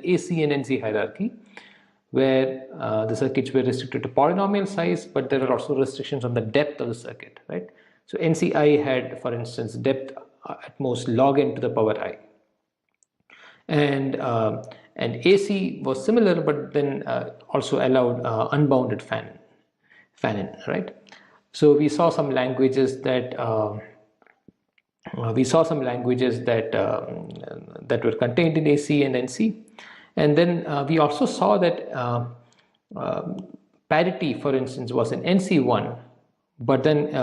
AC and NC hierarchy, where the circuits were restricted to polynomial size, but there are also restrictions on the depth of the circuit, right? So NCI had, for instance, depth at most log n to the power I, and AC was similar, but then also allowed unbounded fan-in, right? So we saw some languages that that were contained in AC and NC, and then we also saw that parity, for instance, was in NC1, but then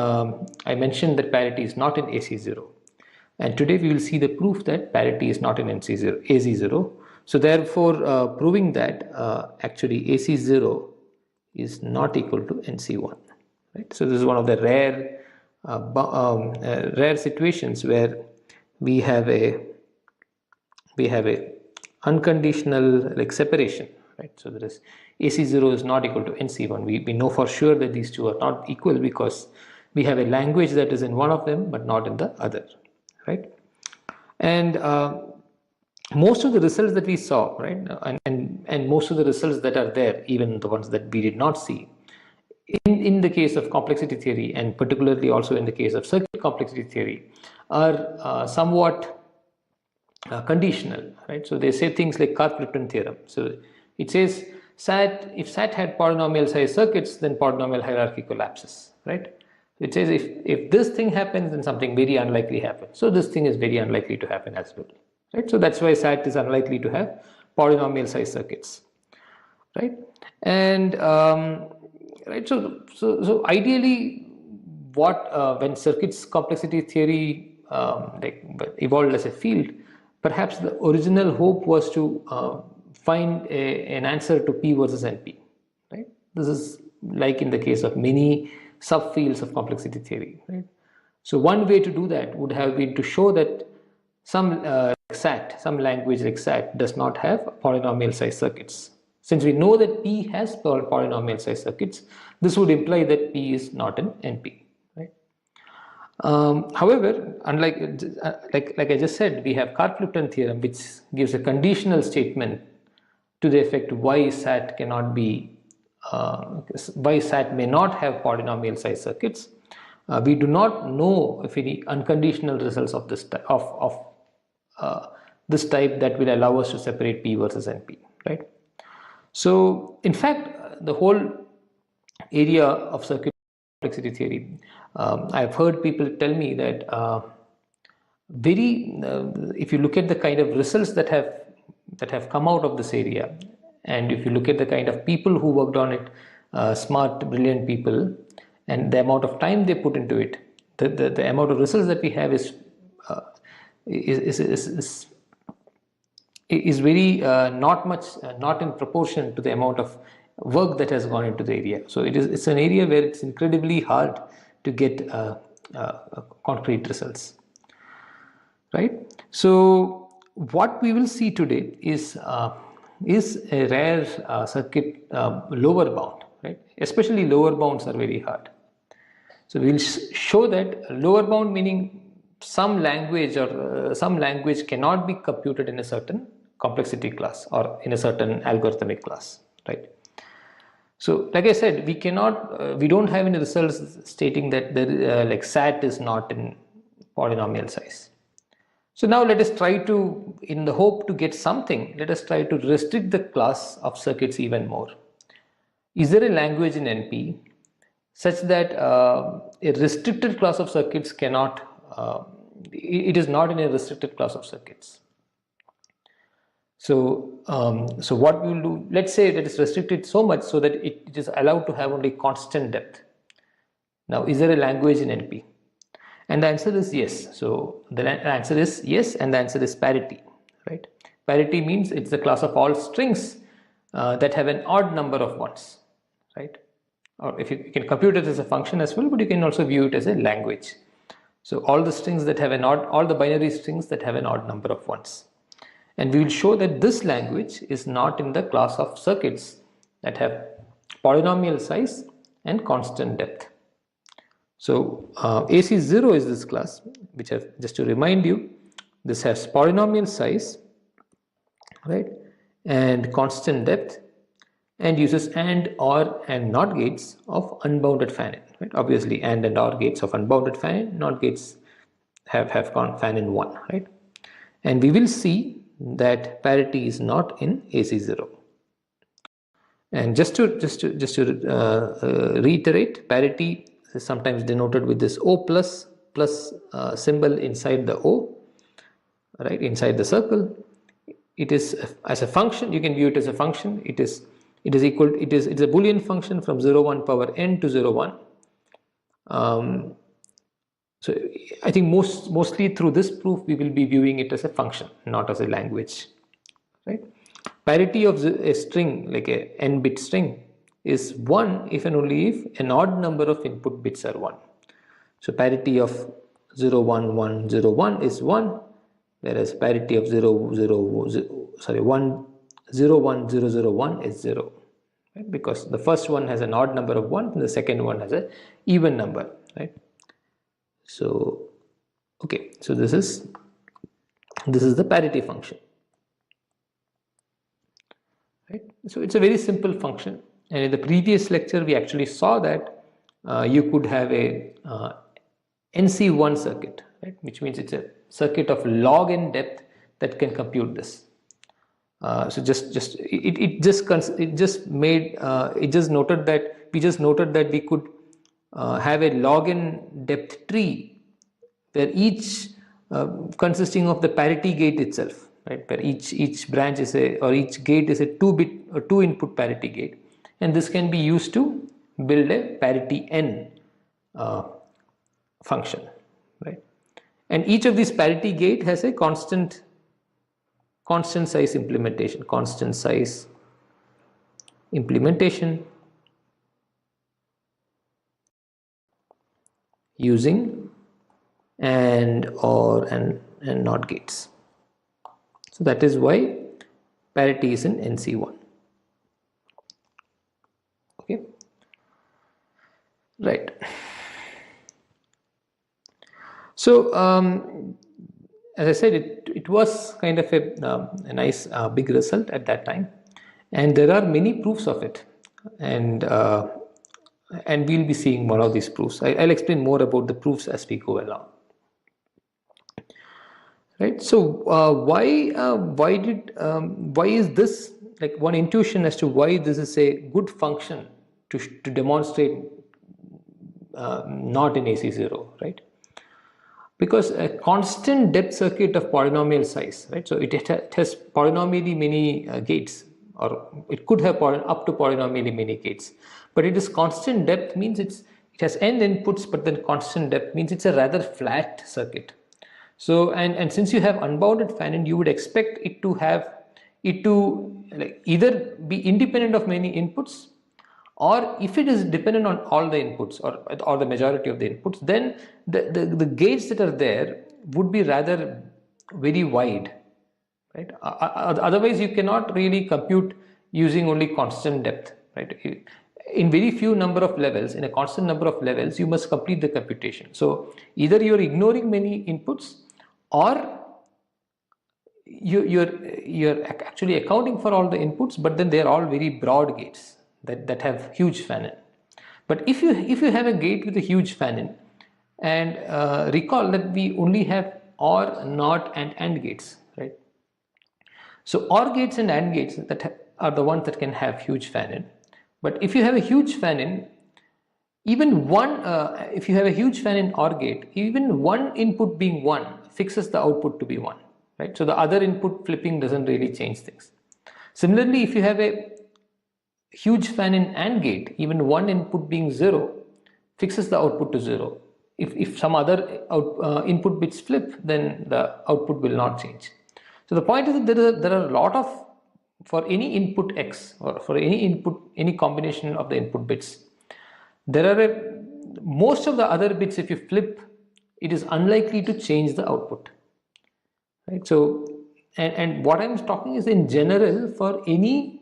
I mentioned that parity is not in AC0. And today we will see the proof that parity is not in AC0. So therefore, proving that actually AC0 is not equal to NC1. Right? So this is one of the rare situations where we have a unconditional separation. Right? So there is AC0 is not equal to NC1. We know for sure that these two are not equal because we have a language that is in one of them but not in the other. Right? And most of the results that we saw, right, and most of the results that are there, even the ones that we did not see, in the case of complexity theory, and particularly also in the case of circuit complexity theory, are somewhat conditional, right? So they say things like Karp-Lipton theorem. So it says if SAT had polynomial size circuits, then polynomial hierarchy collapses, right? It says if this thing happens, then something very unlikely happens. So this thing is very unlikely to happen as well, right? So that's why SAT is unlikely to have polynomial size circuits, right? And right, so ideally, when circuits complexity theory evolved as a field, perhaps the original hope was to find an answer to P versus NP, right? This is like in the case of many subfields of complexity theory, right? So one way to do that would have been to show that some language like SAT does not have polynomial size circuits. Since we know that P has polynomial size circuits, this would imply that P is not an NP, right? However, unlike like I just said, we have Karp-Lipton theorem, which gives a conditional statement to the effect why SAT cannot be why SAT may not have polynomial size circuits. We do not know if any unconditional results of this type this type that will allow us to separate P versus NP, right? So in fact, the whole area of circuit complexity theory, I've heard people tell me that if you look at the kind of results that have come out of this area, and if you look at the kind of people who worked on it, smart, brilliant people, and the amount of time they put into it, the amount of results that we have is very not in proportion to the amount of work that has gone into the area. So it's an area where it's incredibly hard to get concrete results, right? So what we will see today is a rare circuit lower bound, right? Especially lower bounds are very hard. So we will show that lower bound, meaning some language cannot be computed in a certain complexity class or in a certain algorithmic class, right? So like I said, we don't have any results stating that like SAT is not in polynomial size. So now let us try to, in the hope to get something, let us try to restrict the class of circuits even more. Is there a language in NP such that a restricted class of circuits cannot, it is not in a restricted class of circuits? So, so what we will do, let's say that it's restricted so much so that it is allowed to have only constant depth. Now, is there a language in NP? And the answer is yes. So the answer is yes, and the answer is parity, right? Parity means it's the class of all strings that have an odd number of ones, right? Or if you can compute it as a function as well, but you can also view it as a language. So all the strings that have all the binary strings that have an odd number of ones. And we will show that this language is not in the class of circuits that have polynomial size and constant depth. So AC0 is this class, which just to remind you, this has polynomial size, right? and constant depth, and uses AND, OR, and NOT gates of unbounded fan-in. Right? Obviously, AND and OR gates of unbounded fan-in, NOT gates have fan-in 1. Right? And we will see that parity is not in AC0. And just to reiterate, parity is sometimes denoted with this O plus symbol inside the O, right, inside the circle. It is as a function. You can view it as a function. It is equal. It's a Boolean function from 0 1 power n to 0 1. So I think mostly through this proof we will be viewing it as a function, not as a language, right? Parity of a string, like a n-bit string, is 1 if and only if an odd number of input bits are 1. So parity of 0 1 1 0 1 is 1, whereas parity of 1 0 1 0 0 1 is 0, right? Because the first one has an odd number of 1 and the second one has an even number, right? So okay, so this is the parity function, right? So it's a very simple function, and in the previous lecture we actually saw that you could have a NC1 circuit, right, which means it's a circuit of log n depth that can compute this. So it just noted that we could have a log n depth tree where each consisting of the parity gate itself, right, where each branch is each gate is a 2-bit or 2-input parity gate, and this can be used to build a parity n function, right? And each of these parity gate has a constant size implementation using AND, OR, and NOT gates. So that is why parity is in NC1. Okay, right. So as I said, it was kind of a nice big result at that time, and there are many proofs of it, and we'll be seeing one of these proofs. I'll explain more about the proofs as we go along. Right. So why is this, like, one intuition as to why this is a good function to demonstrate not in AC0, right? Because a constant depth circuit of polynomial size, right? So it has polynomially many gates, or it could have up to polynomially many gates, but it is constant depth means it has n inputs, but then constant depth means it's a rather flat circuit. So and since you have unbounded fan-in, you would expect it to like either be independent of many inputs, or if it is dependent on all the inputs or the majority of the inputs, then the gates that are there would be rather very wide, right? Otherwise you cannot really compute using only constant depth, right? In very few number of levels, in a constant number of levels, you must complete the computation. So either you are ignoring many inputs, or you're actually accounting for all the inputs, but then they are all very broad gates that have huge fan-in. But if you have a gate with a huge fan-in, and recall that we only have OR, NOT, and AND gates, right? So OR gates and AND gates that are the ones that can have huge fan-in. But if you have a huge fan-in, even one, if you have a huge fan-in OR gate, even one input being 1 fixes the output to be 1, right? So the other input flipping doesn't really change things. Similarly, if you have a huge fan-in AND gate, even one input being 0 fixes the output to 0. If some other input bits flip, then the output will not change. So the point is that there are a lot of, for any input x, or for any combination of the input bits, there are most of the other bits, if you flip, it is unlikely to change the output, right? So and what I'm talking is in general for any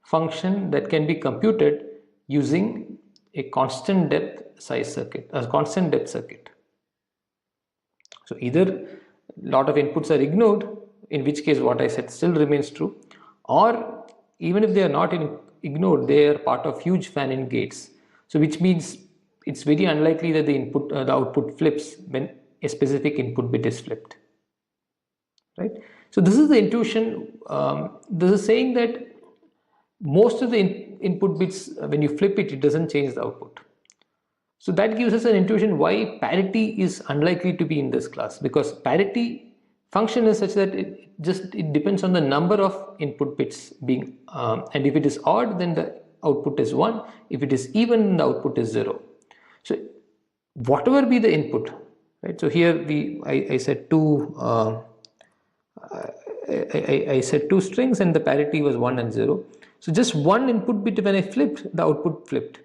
function that can be computed using a constant depth size circuit, a constant depth circuit. So either a lot of inputs are ignored, in which case what I said still remains true, or even if they are not ignored, they are part of huge fan-in gates. So which means it's very unlikely that the output flips when a specific input bit is flipped, right? So this is the intuition. This is saying that most of the input bits, when you flip it, it doesn't change the output. So that gives us an intuition why parity is unlikely to be in this class, because parity function is such that it depends on the number of input bits being, and if it is odd, then the output is 1. If it is even, the output is 0. So whatever be the input, right? So here I said two. I said two strings and the parity was 1 and 0. So just one input bit, when I flipped, the output flipped.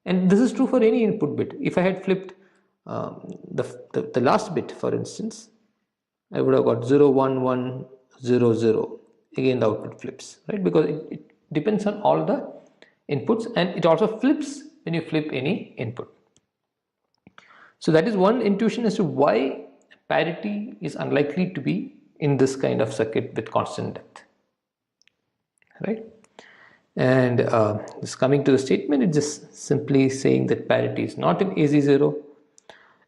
And this is true for any input bit. If I had flipped the last bit, for instance, I would have got 0, 1, 1, 0, 0. Again, the output flips, right? Because it depends on all the inputs, and it also flips when you flip any input. So that is one intuition as to why parity is unlikely to be in this kind of circuit with constant depth, right? And this coming to the statement, it's just simply saying that parity is not in AC0,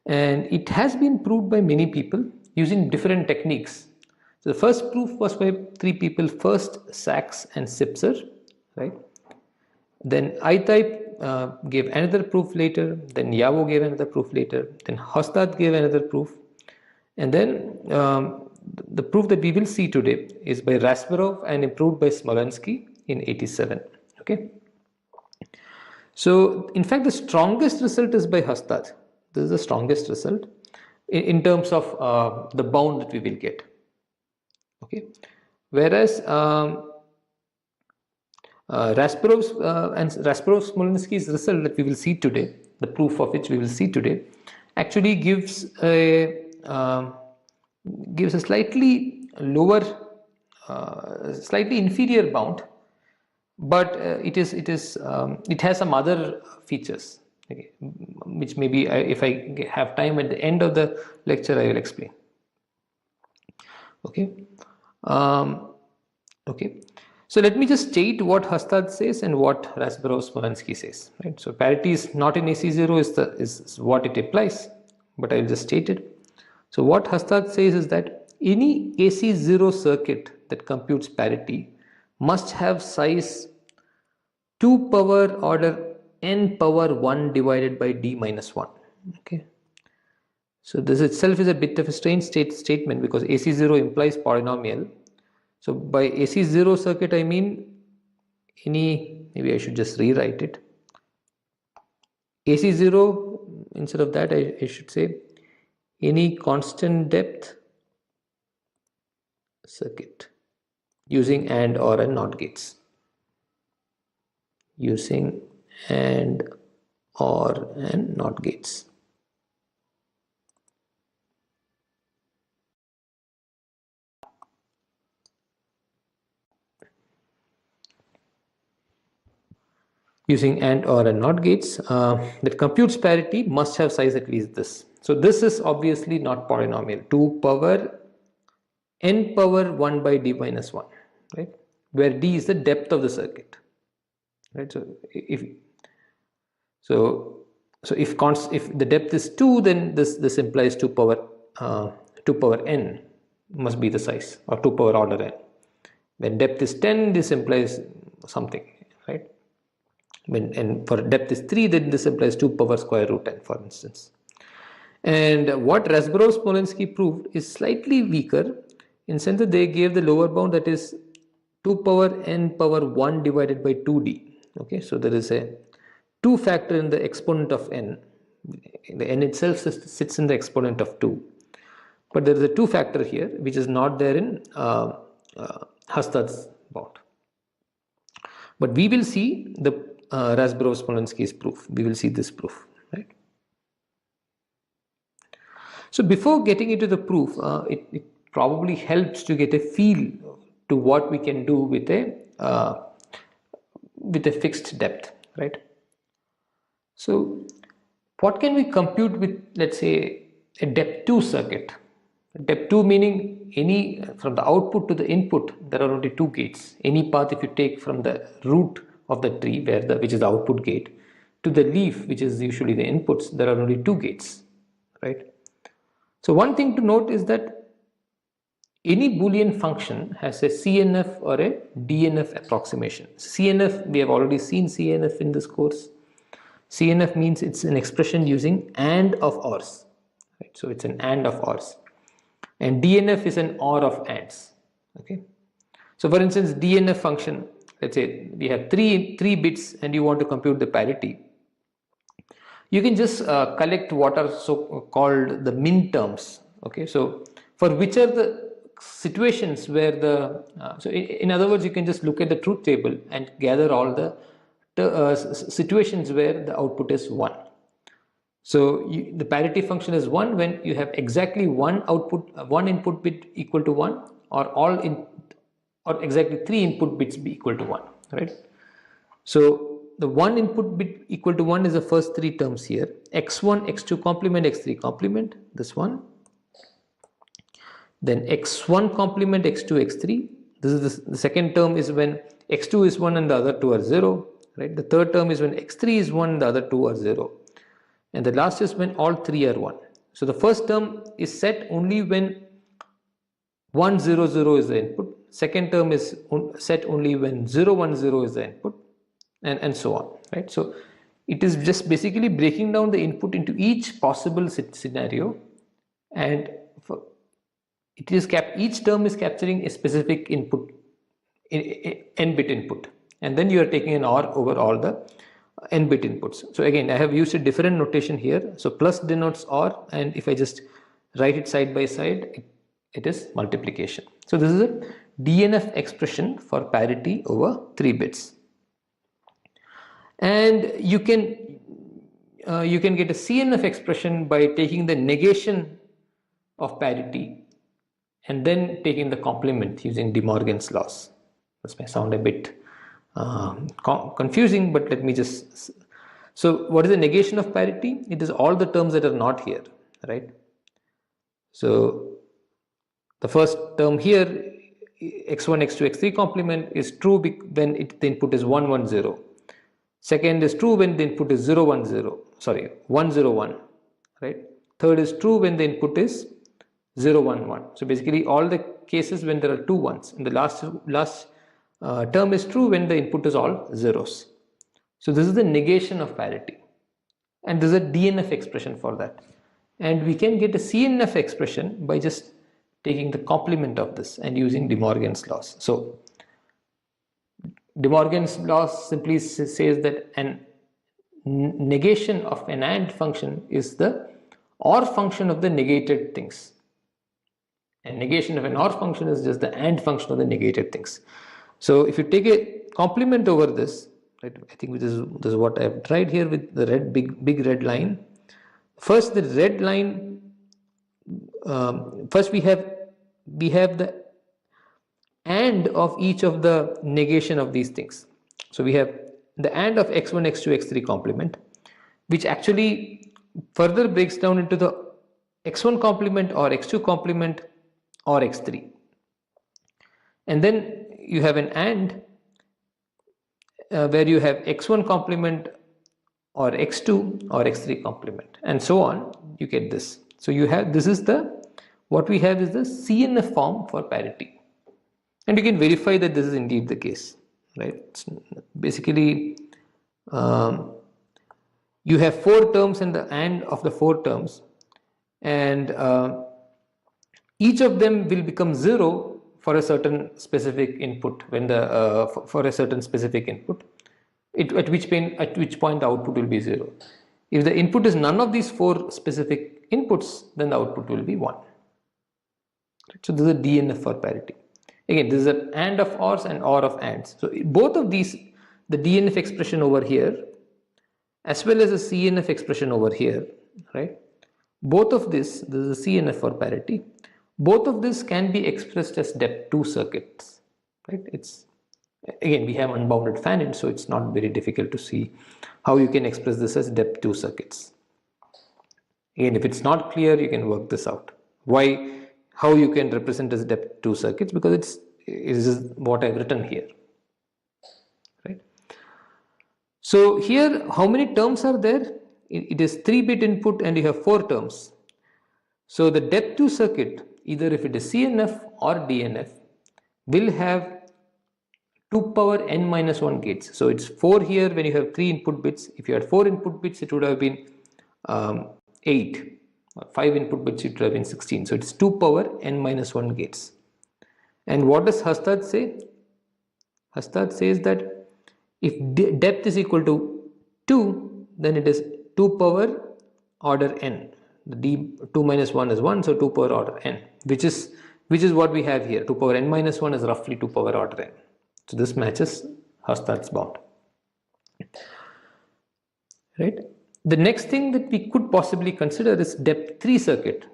and it has been proved by many people using different techniques. So the first proof was by 3 people, first Sachs and Sipser, right? Then I-type gave another proof later, then Yavo gave another proof later, then Hostad gave another proof, and then the proof that we will see today is by Rasparov and improved by Smolensky in 87. Okay. So in fact, the strongest result is by Hostad. This is the strongest result in terms of the bound that we will get. Okay. Whereas Rasparov-Smolensky's result that we will see today, the proof of which we will see today, actually gives a slightly lower, slightly inferior bound, but it has some other features, okay, which maybe if I have time at the end of the lecture, I will explain. Okay. Okay. So let me just state what Hostad says and what Rasparov-Smolensky says. Right. So parity is not in AC0 is what it implies, but I will just state it. So what Hostad says is that any AC0 circuit that computes parity must have size 2 power order n power 1 divided by d minus 1. Okay. So this itself is a bit of a strange statement, because AC0 implies polynomial. So by AC0 circuit, I mean maybe I should just rewrite it. AC0, instead of that, I should say any constant depth circuit using AND or and NOT gates. Using AND or and NOT gates. Using AND or and NOT gates that computes parity must have size at least this. So this is obviously not polynomial. 2 power n power 1 by d minus 1, right? Where d is the depth of the circuit, right? So if the depth is 2, then this implies 2 power n must be the size, or 2 power order n. When depth is 10, this implies something, right? And for depth is 3, then this implies 2 power square root n, for instance. And what Rasparov-Smolensky proved is slightly weaker, in the sense that they gave the lower bound, that is 2 power n power 1 divided by 2d. Okay, so there is a 2 factor in the exponent of n. The n itself sits in the exponent of 2. But there is a 2 factor here, which is not there in Hostad's bound. But we will see the Rasparov-Smolensky's proof. We will see this proof, right? So before getting into the proof, it probably helps to get a feel to what we can do with a fixed depth, right? So what can we compute with, let's say, a depth 2 circuit? Depth 2 meaning from the output to the input, there are only two gates. Any path if you take from the root of the tree, which is the output gate, to the leaf, which is usually the inputs, there are only two gates, right? So one thing to note is that any Boolean function has a CNF or a DNF approximation. CNF, we have already seen CNF in this course. CNF means it's an expression using AND of ORs, right? So it's an AND of ORs, and DNF is an OR of ANDs. Okay. So for instance, DNF function, let's say we have three bits and you want to compute the parity. You can just collect what are so called the min terms. Okay. So for which are the situations where the so in other words, you can just look at the truth table and gather all the situations where the output is 1. So the parity function is 1 when you have exactly one input bit equal to 1, or exactly 3 input bits be equal to 1, right? So the one input bit equal to 1 is the first 3 terms here: x1, x2 complement, x3 complement, this one. Then x1 complement, x2, x3. This is the second term is when x2 is 1 and the other two are 0, right? The third term is when x3 is 1 and the other two are 0. And the last is when all 3 are 1. So the first term is set only when 1, 0, 0 is the input. Second term is set only when 0, 1, 0 is the input, and so on, right? So it is just basically breaking down the input into each possible scenario, and each term is capturing a specific input, n bit input, and then you are taking an OR over all the n bit inputs. So again, I have used a different notation here. So plus denotes OR, and if I just write it side by side, it is multiplication. So this is a DNF expression for parity over 3 bits. And you can get a CNF expression by taking the negation of parity and then taking the complement using De Morgan's laws. This may sound a bit confusing, but let me just. So what is the negation of parity? It is all the terms that are not here, right? So the first term here, x1, x2, x3 complement, is true when the input is 1, 1, 0. Second is true when the input is 0, 1, 0. Sorry, 1, 0, 1, right? Third is true when the input is 0, 1, 1. So basically all the cases when there are 2 1s, and the last term is true when the input is all zeros. So this is the negation of parity, and this is a DNF expression for that. And we can get a CNF expression by just taking the complement of this and using De Morgan's laws. So De Morgan's laws simply says that an negation of an AND function is the OR function of the negated things. And negation of an OR function is just the AND function of the negated things. So if you take a complement over this, right, I think this is what I have tried here with the big red line. First, the red line. First, we have the AND of each of the negation of these things. So we have the AND of x1, x2, x3 complement, which actually further breaks down into the x1 complement or x2 complement or x3. And then you have an AND where you have x1 complement or x2 or x3 complement, and so on. You get this. So you have, this is what we have is the Cnf form for parity, and you can verify that this is indeed the case, right? It's basically you have 4 terms in the AND of the 4 terms, and each of them will become 0 for a certain specific input when for a certain specific input, at which point the output will be 0. If the input is none of these 4 specific inputs, then the output will be 1. So this is a DNF for parity. Again, this is an AND of ORs and OR of ANDs. So both of these, the DNF expression over here as well as the CNF expression over here, right? Both of this is a CNF for parity. Both of this can be expressed as depth 2 circuits, right? It's, again, we have unbounded fan-in, so it's not very difficult to see how you can express this as depth 2 circuits. Again, if it's not clear, you can work this out. how you can represent as depth 2 circuits, because it is what I've written here, right? So here, how many terms are there? It is 3-bit input and you have 4 terms. So the depth 2 circuit, either if it is CNF or DNF, will have 2 power n minus 1 gates. So it's 4 here when you have 3 input bits. If you had 4 input bits, it would have been 8. 5 input bits, it would have been 16. So it's 2 power n minus 1 gates. And what does Hastad say? Hastad says that if depth is equal to 2, then it is 2 power order n. The d2 minus 1 is 1, so 2 power order n, which is what we have here. 2 power n minus 1 is roughly 2 power order n. So this matches Hastad's bound, right? The next thing that we could possibly consider is depth 3 circuit,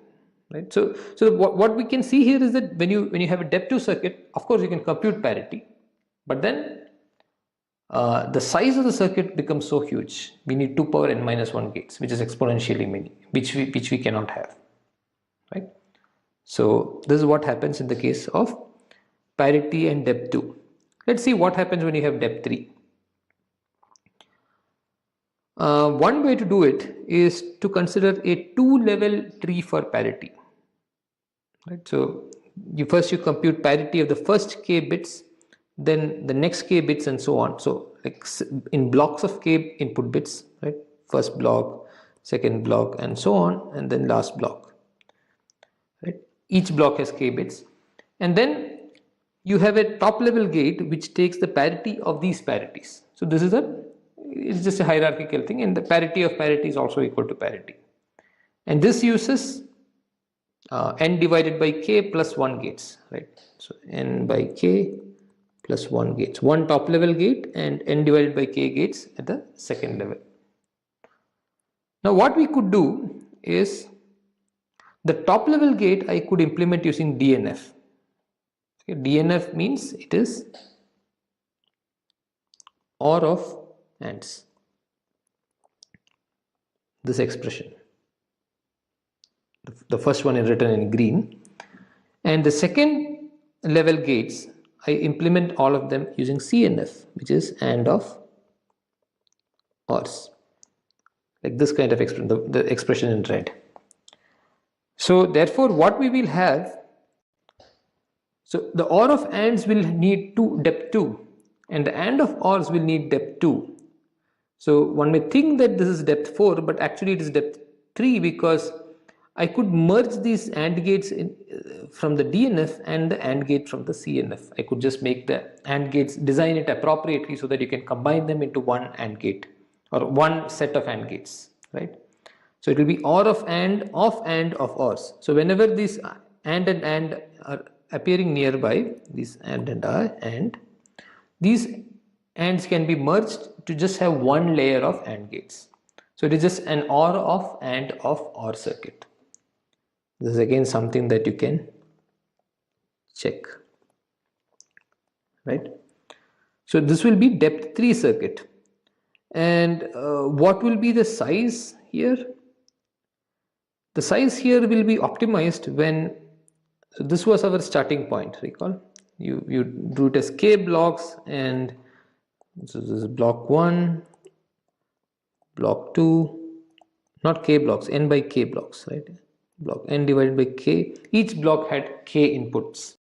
right? So what we can see here is that when you have a depth 2 circuit, of course you can compute parity, but then the size of the circuit becomes so huge. We need 2 power n minus 1 gates, which is exponentially many, which we cannot have, right? So this is what happens in the case of parity and depth 2. Let's see what happens when you have depth 3. One way to do it is to consider a 2-level tree for parity, right? So you compute parity of the first k bits, then the next k bits, and so on. So like in blocks of k input bits, right? First block, second block, and so on, and then last block, right? Each block has k bits, and then you have a top level gate which takes the parity of these parities. So this is it's just a hierarchical thing, and the parity of parity is also equal to parity. And this uses n divided by k plus 1 gates, right? So n by k plus 1 gates. One top level gate and n divided by k gates at the second level. Now what we could do is the top level gate I could implement using DNF. Okay, DNF means it is OR of ANDs. This expression. The first one is written in green. And the second level gates, I implement all of them using CNF, which is AND of ORs. Like this kind of expression, the expression in red. So therefore what we will have, so the OR of ANDs will need depth 2, and the AND of ORs will need depth 2. So one may think that this is depth 4, but actually it is depth 3, because I could merge these AND gates from the DNF and the AND gate from the CNF. I could just make the AND gates, design it appropriately so that you can combine them into one AND gate or one set of AND gates, right? So it will be OR of AND of ORs. So whenever these AND and AND are appearing nearby, these AND and AND, these ANDs can be merged to just have one layer of AND gates. So it is just an OR of AND of OR circuit. This is again something that you can check, right? So this will be depth 3 circuit. And what will be the size here? The size here will be optimized when, so this was our starting point, recall? You drew it as k blocks, and so this is block 1, block 2, not k blocks, n by k blocks, right? Block n divided by k. Each block had k inputs.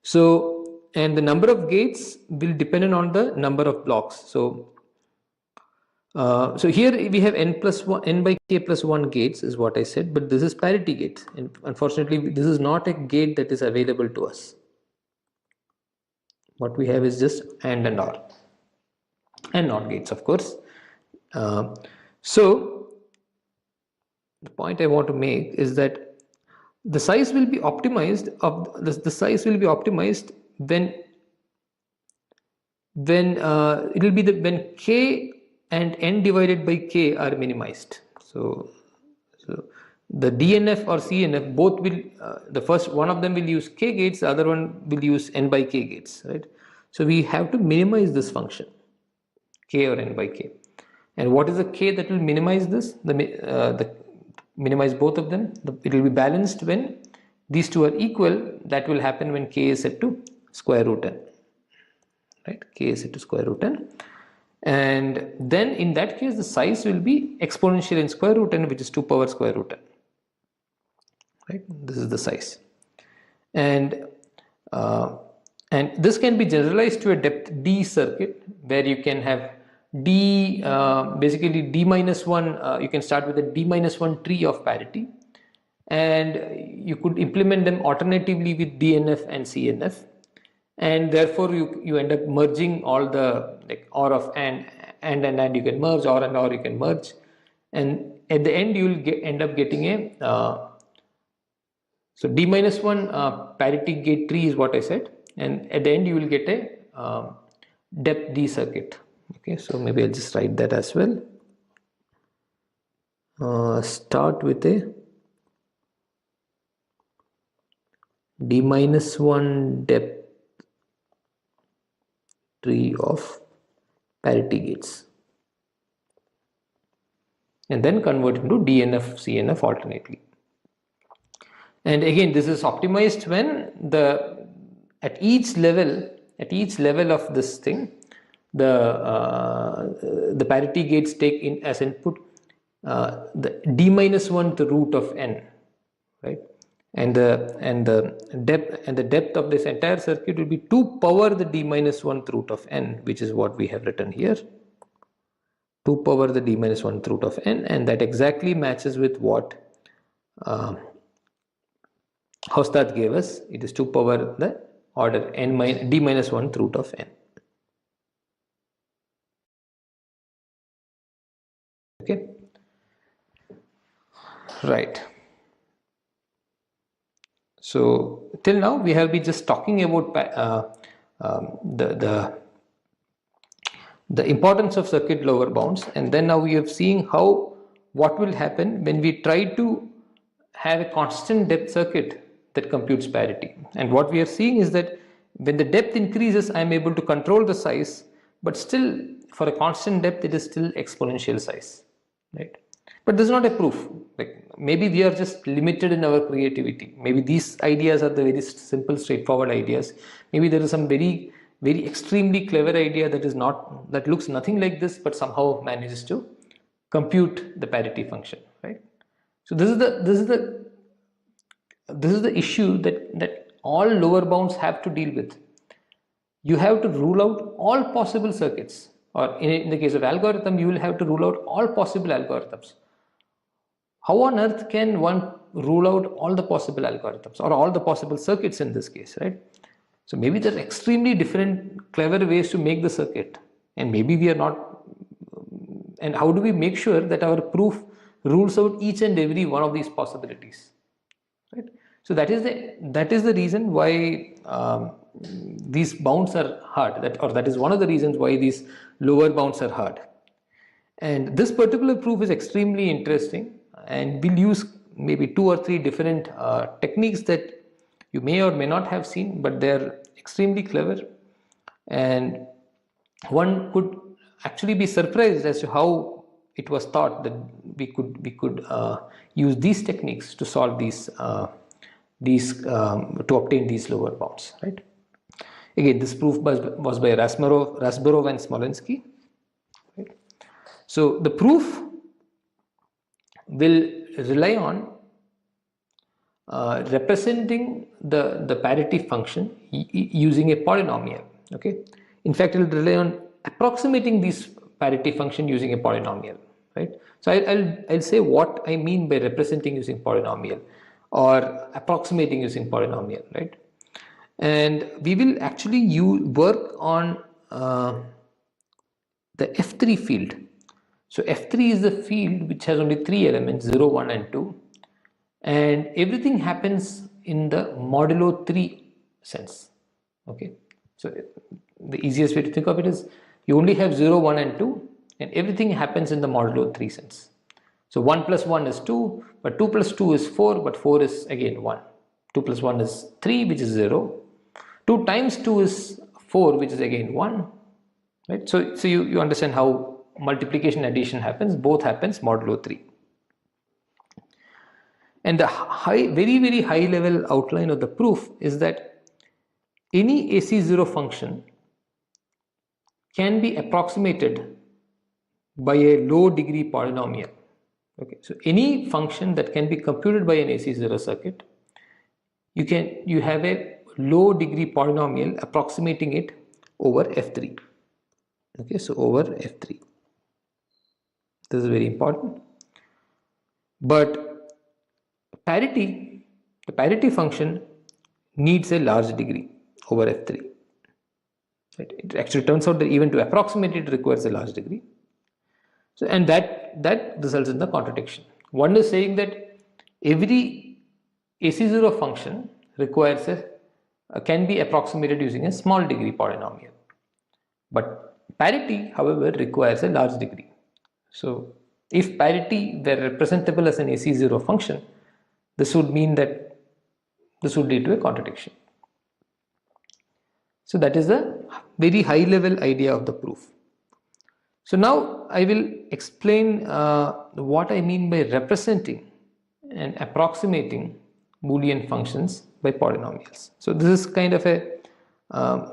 So, and the number of gates will depend on the number of blocks. So, so here we have n by k plus 1 gates is what I said, but this is parity gate, and unfortunately this is not a gate that is available to us. What we have is just AND and OR, and NOT gates, of course. So the point I want to make is that the size will be optimized when it will be when k and n divided by k are minimized. So the DNF or CNF both will, the first one of them will use k gates, the other one will use n by k gates, right? So we have to minimize this function, k or n by k. And what is the k that will minimize this? The minimize both of them. It will be balanced when these two are equal. That will happen when k is set to square root n, right? K is set to square root n, and then in that case the size will be exponential in square root n, which is 2 power square root n, right? This is the size, and this can be generalized to a depth d circuit, where you can have d, basically d minus 1, you can start with a d minus 1 tree of parity, and you could implement them alternatively with DNF and CNF, and therefore you end up merging all the, like, or of and you can merge, or and or you can merge, and at the end you will end up getting a so d minus 1 parity gate tree is what I said, and at the end you will get a depth d circuit. Okay, so maybe I'll just write that as well. Start with a d minus 1 depth tree of parity gates, and then convert into DNF CNF alternately. And again, this is optimized when at each level of this thing, the parity gates take in as input the d minus 1th root of n, right? And the depth of this entire circuit will be 2 power the d minus 1th root of n, which is what we have written here. 2 power the d minus 1th root of n, and that exactly matches with what Hofstad gave us. It is 2 power the order n d minus 1th root of n. Okay, right. So till now we have been just talking about the importance of circuit lower bounds, and then now we have seen what will happen when we try to have a constant depth circuit that computes parity. And what we are seeing is that when the depth increases, I am able to control the size, but still for a constant depth it is still exponential size, right? But this is not a proof. Like, maybe we are just limited in our creativity. Maybe these ideas are the very simple, straightforward ideas. Maybe there is some very extremely clever idea that looks nothing like this, but somehow manages to compute the parity function, right? So this is the issue that all lower bounds have to deal with. You have to rule out all possible circuits, or in the case of algorithm, you will have to rule out all possible algorithms. How on earth can one rule out all the possible algorithms or all the possible circuits in this case, right? So maybe there are extremely different clever ways to make the circuit, and maybe we are not. And how do we make sure that our proof rules out each and every one of these possibilities, right? So that is the reason why these bounds are hard. That is one of the reasons why these lower bounds are hard. And this particular proof is extremely interesting, and we'll use maybe 2 or 3 different techniques that you may or may not have seen, but they're extremely clever, and one could actually be surprised as to how it was thought that we could use these techniques to solve these to obtain these lower bounds, right? Again, this proof was by Rasborov and Smolensky, right? So the proof will rely on representing the parity function using a polynomial. Okay, in fact, it will rely on approximating this parity function using a polynomial, right? So I'll say what I mean by representing using polynomial or approximating using polynomial, right? And we will actually work on the F3 field. So F3 is the field which has only 3 elements, 0, 1 and 2, and everything happens in the modulo 3 sense. Okay, so the easiest way to think of it is you only have 0, 1 and 2, and everything happens in the modulo 3 sense. So 1 plus 1 is 2, but 2 plus 2 is 4, but 4 is again 1. 2 plus 1 is 3, which is 0. 2 times 2 is 4, which is again 1, right? So you understand how multiplication addition happens. Both happens modulo 3. And the very high level outline of the proof is that any AC0 function can be approximated by a low degree polynomial. Okay, so any function that can be computed by an AC0 circuit, you have a low degree polynomial approximating it over F3. Okay, so over F3. This is very important. But parity, the parity function needs a large degree over F3. Right? It actually turns out that even to approximate it requires a large degree. So, and that results in the contradiction. One is saying that every AC0 function requires can be approximated using a small degree polynomial. But parity, however, requires a large degree. So, if parity were representable as an AC0 function, this would mean that this would lead to a contradiction. So, that is the very high level idea of the proof. So, now I will explain what I mean by representing and approximating Boolean functions by polynomials. So, this is kind of a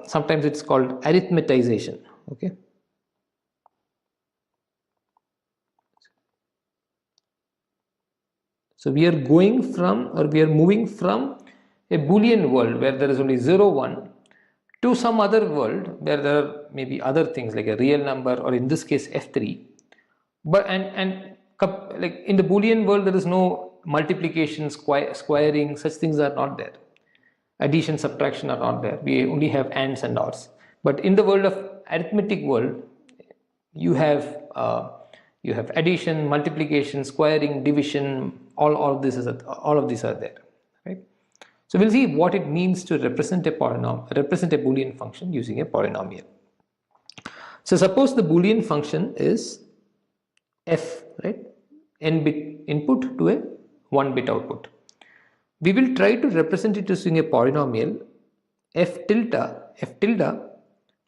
sometimes it's called arithmetization. Okay. So, we are moving from a Boolean world where there is only 0, 1 to some other world where there are maybe other things like a real number, or in this case F3. But like in the Boolean world there is no multiplication, squaring, such things are not there. Addition, subtraction are not there. We only have ands and ors. But in the world of arithmetic world, you have addition, multiplication, squaring, division. All of these are there, right? So we'll see what it means to represent a Boolean function using a polynomial. So suppose the Boolean function is f, right? N bit input to a 1 bit output. We will try to represent it using a polynomial f tilde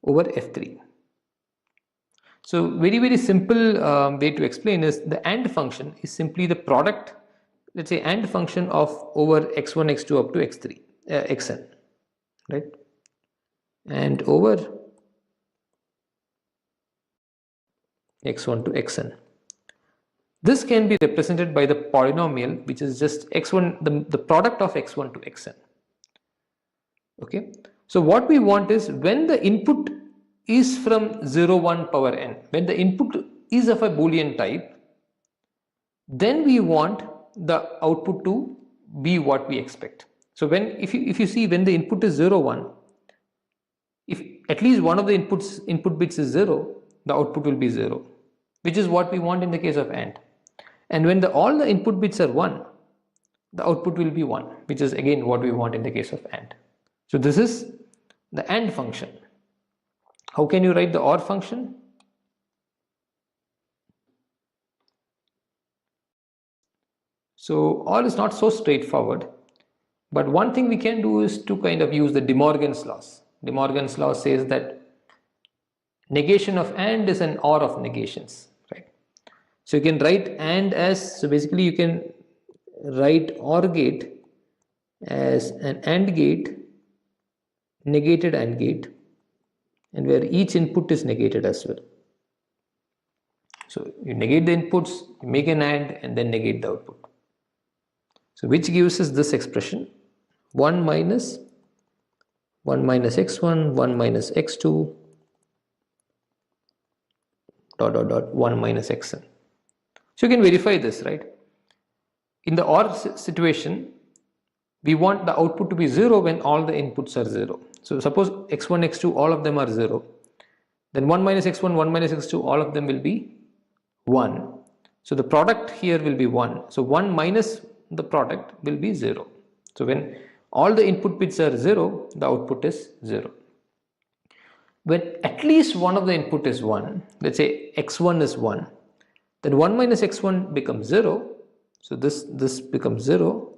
over f3. So very simple way to explain is the AND function is simply the product, let's say AND function of over x1, x2 up to x3, xn, right? And over x1 to xn. This can be represented by the polynomial which is just x1, the product of x1 to xn. Okay. So what we want is when the input is from 0, 1 power n, when the input is of a Boolean type, then we want the output to be what we expect. So if you see when the input is 0, 1, if at least one of the input bits is 0, the output will be 0, which is what we want in the case of AND. And when all the input bits are 1, the output will be 1, which is again what we want in the case of AND. So this is the AND function. How can you write the OR function? So OR is not so straightforward, but one thing we can do is to kind of use the De Morgan's laws. De Morgan's law says that negation of AND is an OR of negations, right? So you can write AND as, so basically you can write OR gate as an AND gate, negated AND gate, and where each input is negated as well. So you negate the inputs, you make an AND, and then negate the output. So which gives us this expression 1 minus x1, 1 minus x2, dot dot dot 1 minus xn. So you can verify this, right? In the OR situation, we want the output to be 0 when all the inputs are 0. So suppose x1, x2, all of them are 0. Then 1 minus x1, 1 minus x2, all of them will be 1. So the product here will be 1. So 1 minus the product will be 0. So when all the input bits are 0, the output is 0. When at least one of the input is 1, let's say x1 is 1, then 1 minus x1 becomes 0. So this becomes 0.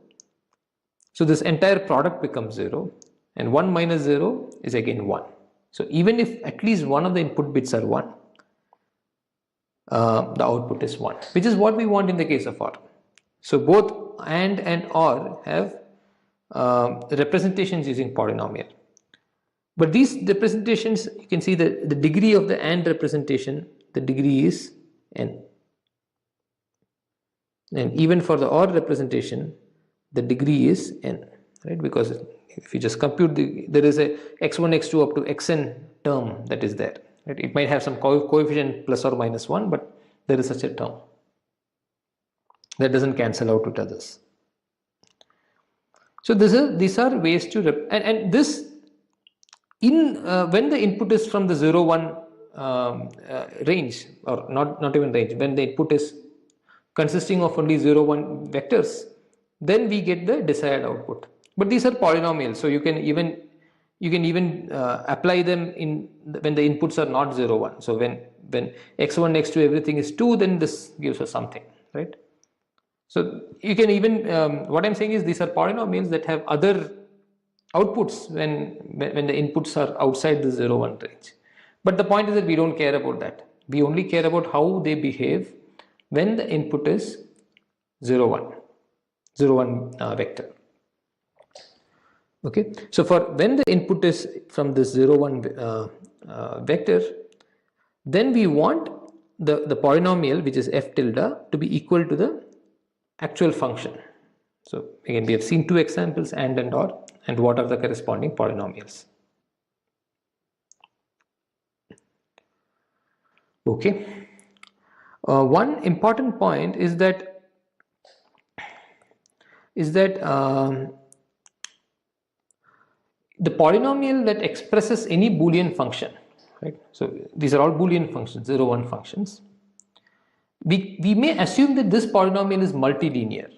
So this entire product becomes 0, and 1 minus 0 is again 1. So even if at least one of the input bits are 1, the output is 1, which is what we want in the case of OR. So both and or have representations using polynomial. But these representations, you can see that the degree of the AND representation, the degree is n. And even for the OR representation, the degree is n, right? Because if you just compute there is a x1, x2 up to xn term that is there, right? It might have some coefficient plus or minus 1, but there is such a term that doesn't cancel out with others. So these are ways to and this in when the input is from the 0 1 range, or not even range, when the input is consisting of only 0 1 vectors, then we get the desired output. But these are polynomials, so you can even apply them in when the inputs are not 0 1. So when x1 x2 everything is 2, then this gives us something, right? So you can even what I'm saying is these are polynomials that have other outputs when the inputs are outside the 0 1 range. But the point is that we don't care about that. We only care about how they behave when the input is 0 1 vector. Okay, so for when the input is from this 0 1 vector, then we want the polynomial, which is f tilde, to be equal to the actual function. So again, we have seen two examples, and or, and what are the corresponding polynomials. Okay, one important point is that the polynomial that expresses any Boolean function, right? So these are all Boolean functions, 0 1 functions. We may assume that this polynomial is multilinear.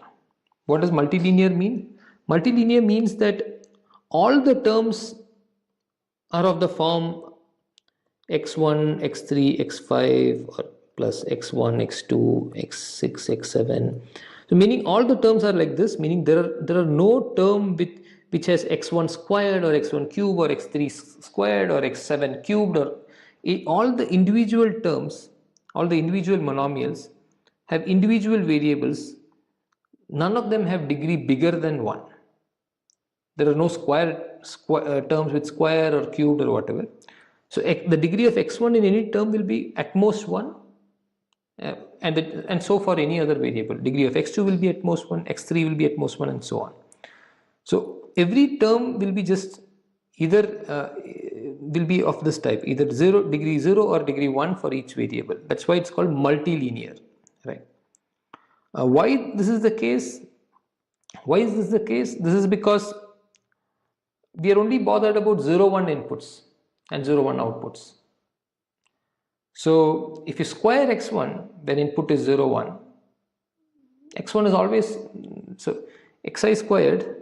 What does multilinear mean? Multilinear means that all the terms are of the form x1, x3, x5, or plus x1, x2, x6, x7. So meaning all the terms are like this, meaning there are no term which has x1 squared or x1 cube or x3 squared or x7 cubed, or all the individual terms, all the individual monomials have individual variables. None of them have degree bigger than 1. There are no terms with square or cubed or whatever. So the degree of x1 in any term will be at most 1, and so for any other variable. Degree of x2 will be at most 1, x3 will be at most 1, and so on. So every term will be just either will be of this type, either degree 0 or degree 1 for each variable. That's why it's called multilinear, right? Why this is the case? Why is this the case? This is because we are only bothered about 0 1 inputs and 0 1 outputs. So if you square x1 when input is 0 1, x1 is always, so xi squared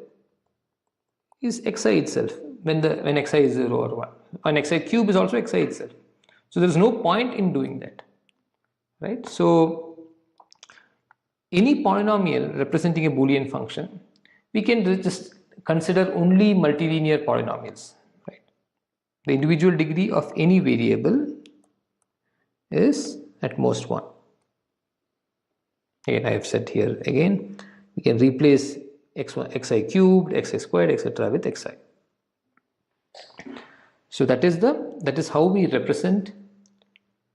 is xi itself when xi is 0 or 1, and xi cube is also xi itself. So there is no point in doing that, right? So any polynomial representing a Boolean function, we can just consider only multilinear polynomials, right? The individual degree of any variable is at most 1. Again, I have said here again, we can replace xi cubed, xi squared, etc. with xi. So that is how we represent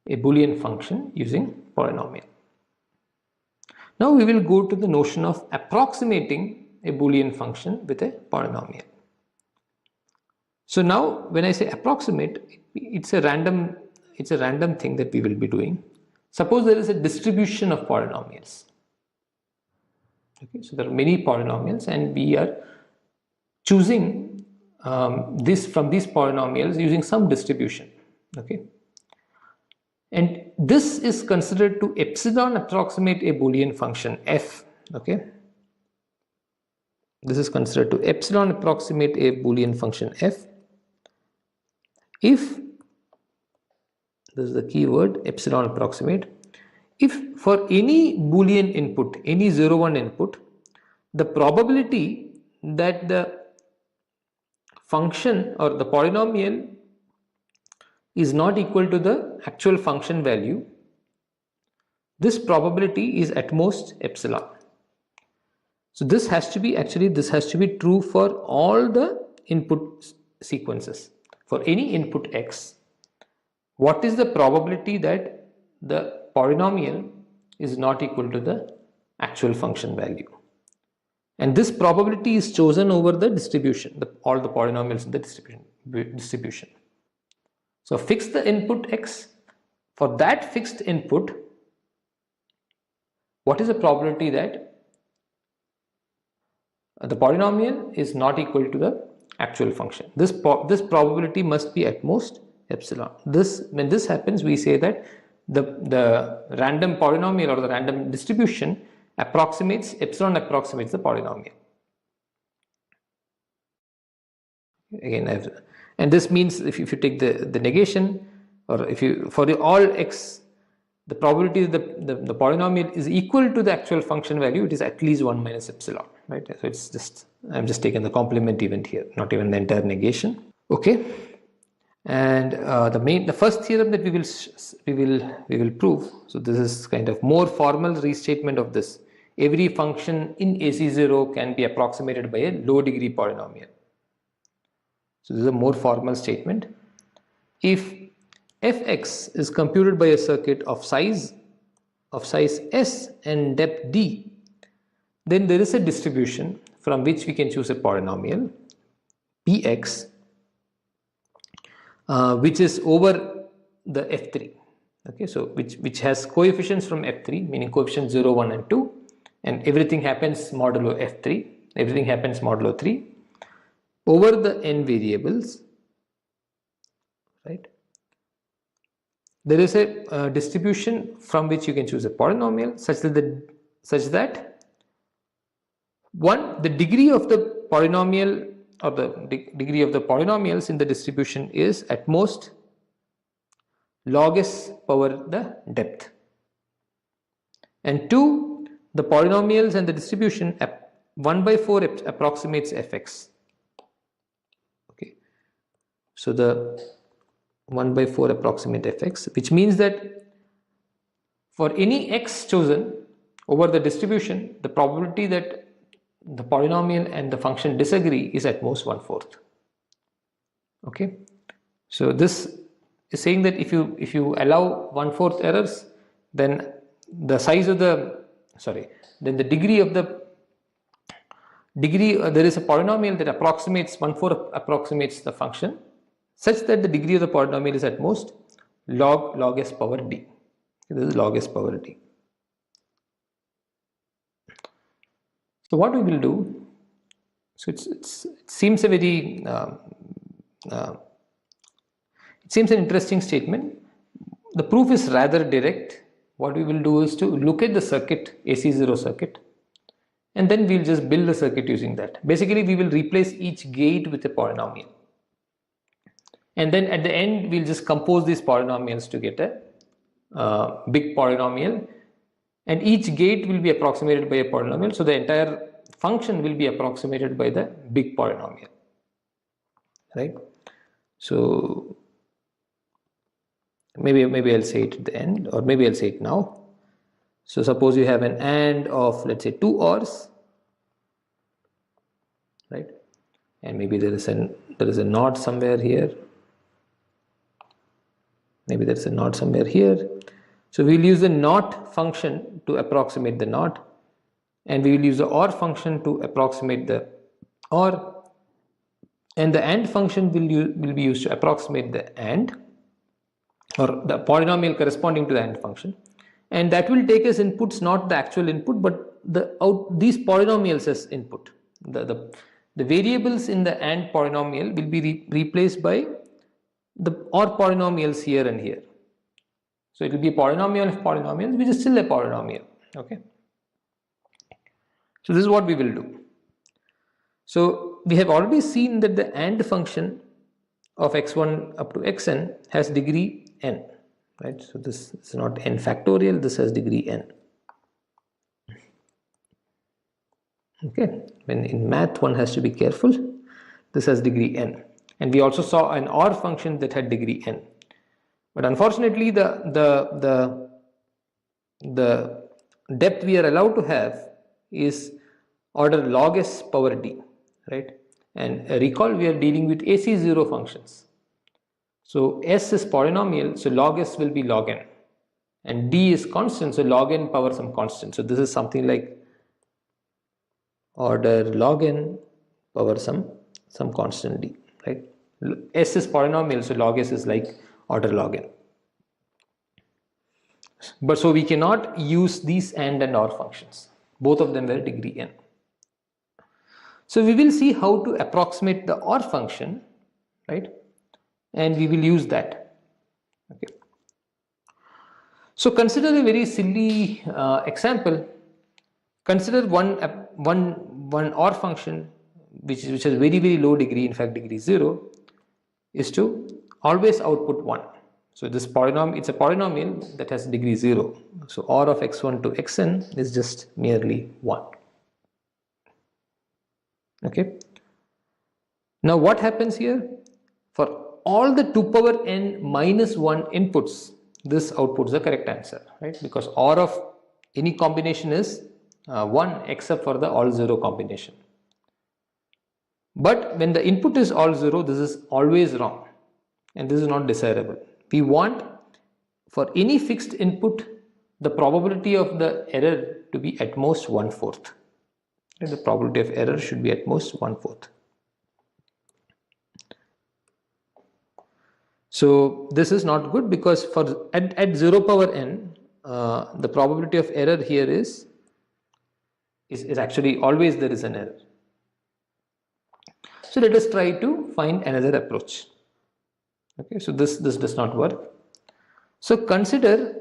a Boolean function using polynomial. Now we will go to the notion of approximating a Boolean function with a polynomial. So now when I say approximate, it's a random thing that we will be doing. Suppose there is a distribution of polynomials. Okay, so there are many polynomials, and we are choosing this from these polynomials using some distribution. Okay, and this is considered to epsilon approximate a Boolean function f. Okay, this is considered to epsilon approximate a Boolean function f if, this is the key word, epsilon approximate, if for any Boolean input, any 0 1 input, the probability that the function or the polynomial is not equal to the actual function value, this probability is at most epsilon. So this has to be true for all the input sequences. For any input x, what is the probability that the polynomial is not equal to the actual function value? And this probability is chosen over the distribution, all the polynomials in the distribution. So fix the input x. For that fixed input, what is the probability that the polynomial is not equal to the actual function? This probability must be at most epsilon. When this happens, we say that the random polynomial or the random distribution epsilon approximates the polynomial. Again, and this means if you take the negation, or if you for all x, the probability that the polynomial is equal to the actual function value, it is at least 1 minus epsilon, right? So it's just, I'm just taking the complement event here, not even the entire negation. Okay, and the first theorem that we will prove. So this is kind of more formal restatement of this. Every function in AC0 can be approximated by a low degree polynomial. So this is a more formal statement. If fx is computed by a circuit of size s and depth d, then there is a distribution from which we can choose a polynomial px, which is over the f3. Okay, so which has coefficients from f3, meaning coefficients 0, 1 and 2, and everything happens modulo f3, everything happens modulo 3 over the n variables, right? There is a distribution from which you can choose a polynomial such that the degree of the polynomial or the degree of the polynomials in the distribution is at most log s power the depth, and 2, the polynomials and the distribution 1 by 4 approximates fx. Okay, so the 1 by 4 approximate fx, which means that for any x chosen over the distribution, the probability that the polynomial and the function disagree is at most 1/4. Okay, so this is saying that if you allow 1/4 errors, then the size of then the degree of the there is a polynomial that approximates 1/4 approximates the function, such that the degree of the polynomial is at most log s power d. This is log s power d. So what we will do, so it seems a very it seems an interesting statement. The proof is rather direct. What we will do is to look at the circuit, AC0 circuit, and then we'll just build the circuit using that. Basically, we will replace each gate with a polynomial. And then at the end, we'll just compose these polynomials to get a big polynomial. And each gate will be approximated by a polynomial. So the entire function will be approximated by the big polynomial. Right? So maybe I'll say it at the end, or maybe I'll say it now. So suppose you have an AND of, let's say, 2 ORs. Right? And maybe there is a NOT somewhere here. Maybe there's a NOT somewhere here. So we will use the NOT function to approximate the NOT, and we will use the OR function to approximate the OR, and the AND function will be used to approximate the AND, or the polynomial corresponding to the AND function, and that will take as inputs not the actual input but these polynomials as input. The variables in the AND polynomial will be replaced by the OR polynomials here and here. So it will be a polynomial of polynomials, which is still a polynomial. Okay. So this is what we will do. So we have already seen that the AND function of x1 up to xn has degree n. Right. So this is not n factorial. This has degree n. Okay. When in math one has to be careful. This has degree n. And we also saw an OR function that had degree n. But unfortunately, the depth we are allowed to have is order log s power d, right? And recall we are dealing with AC0 functions. So s is polynomial, so log s will be log n, and d is constant, so log n power some constant. So this is something like order log n power some constant d, right? S is polynomial, so log s is like order log n. But so we cannot use these and or functions. Both of them were degree n. So we will see how to approximate the or function, right? And we will use that. Okay. So consider a very silly example. Consider one or function which has very low degree, in fact degree 0, is to always output 1. So this polynomial, it's a polynomial that has degree 0. So or of x1 to xn is just merely 1. Okay. Now what happens here? For all the 2 power n minus 1 inputs, this outputs the correct answer, right? Because or of any combination is 1 except for the all 0 combination. But when the input is all 0, this is always wrong, and this is not desirable. We want, for any fixed input, the probability of the error to be at most 1/4. The probability of error should be at most 1/4. So this is not good, because for at 0 power n, the probability of error here is actually always there is an error. So let us try to find another approach. Okay, so this does not work. So consider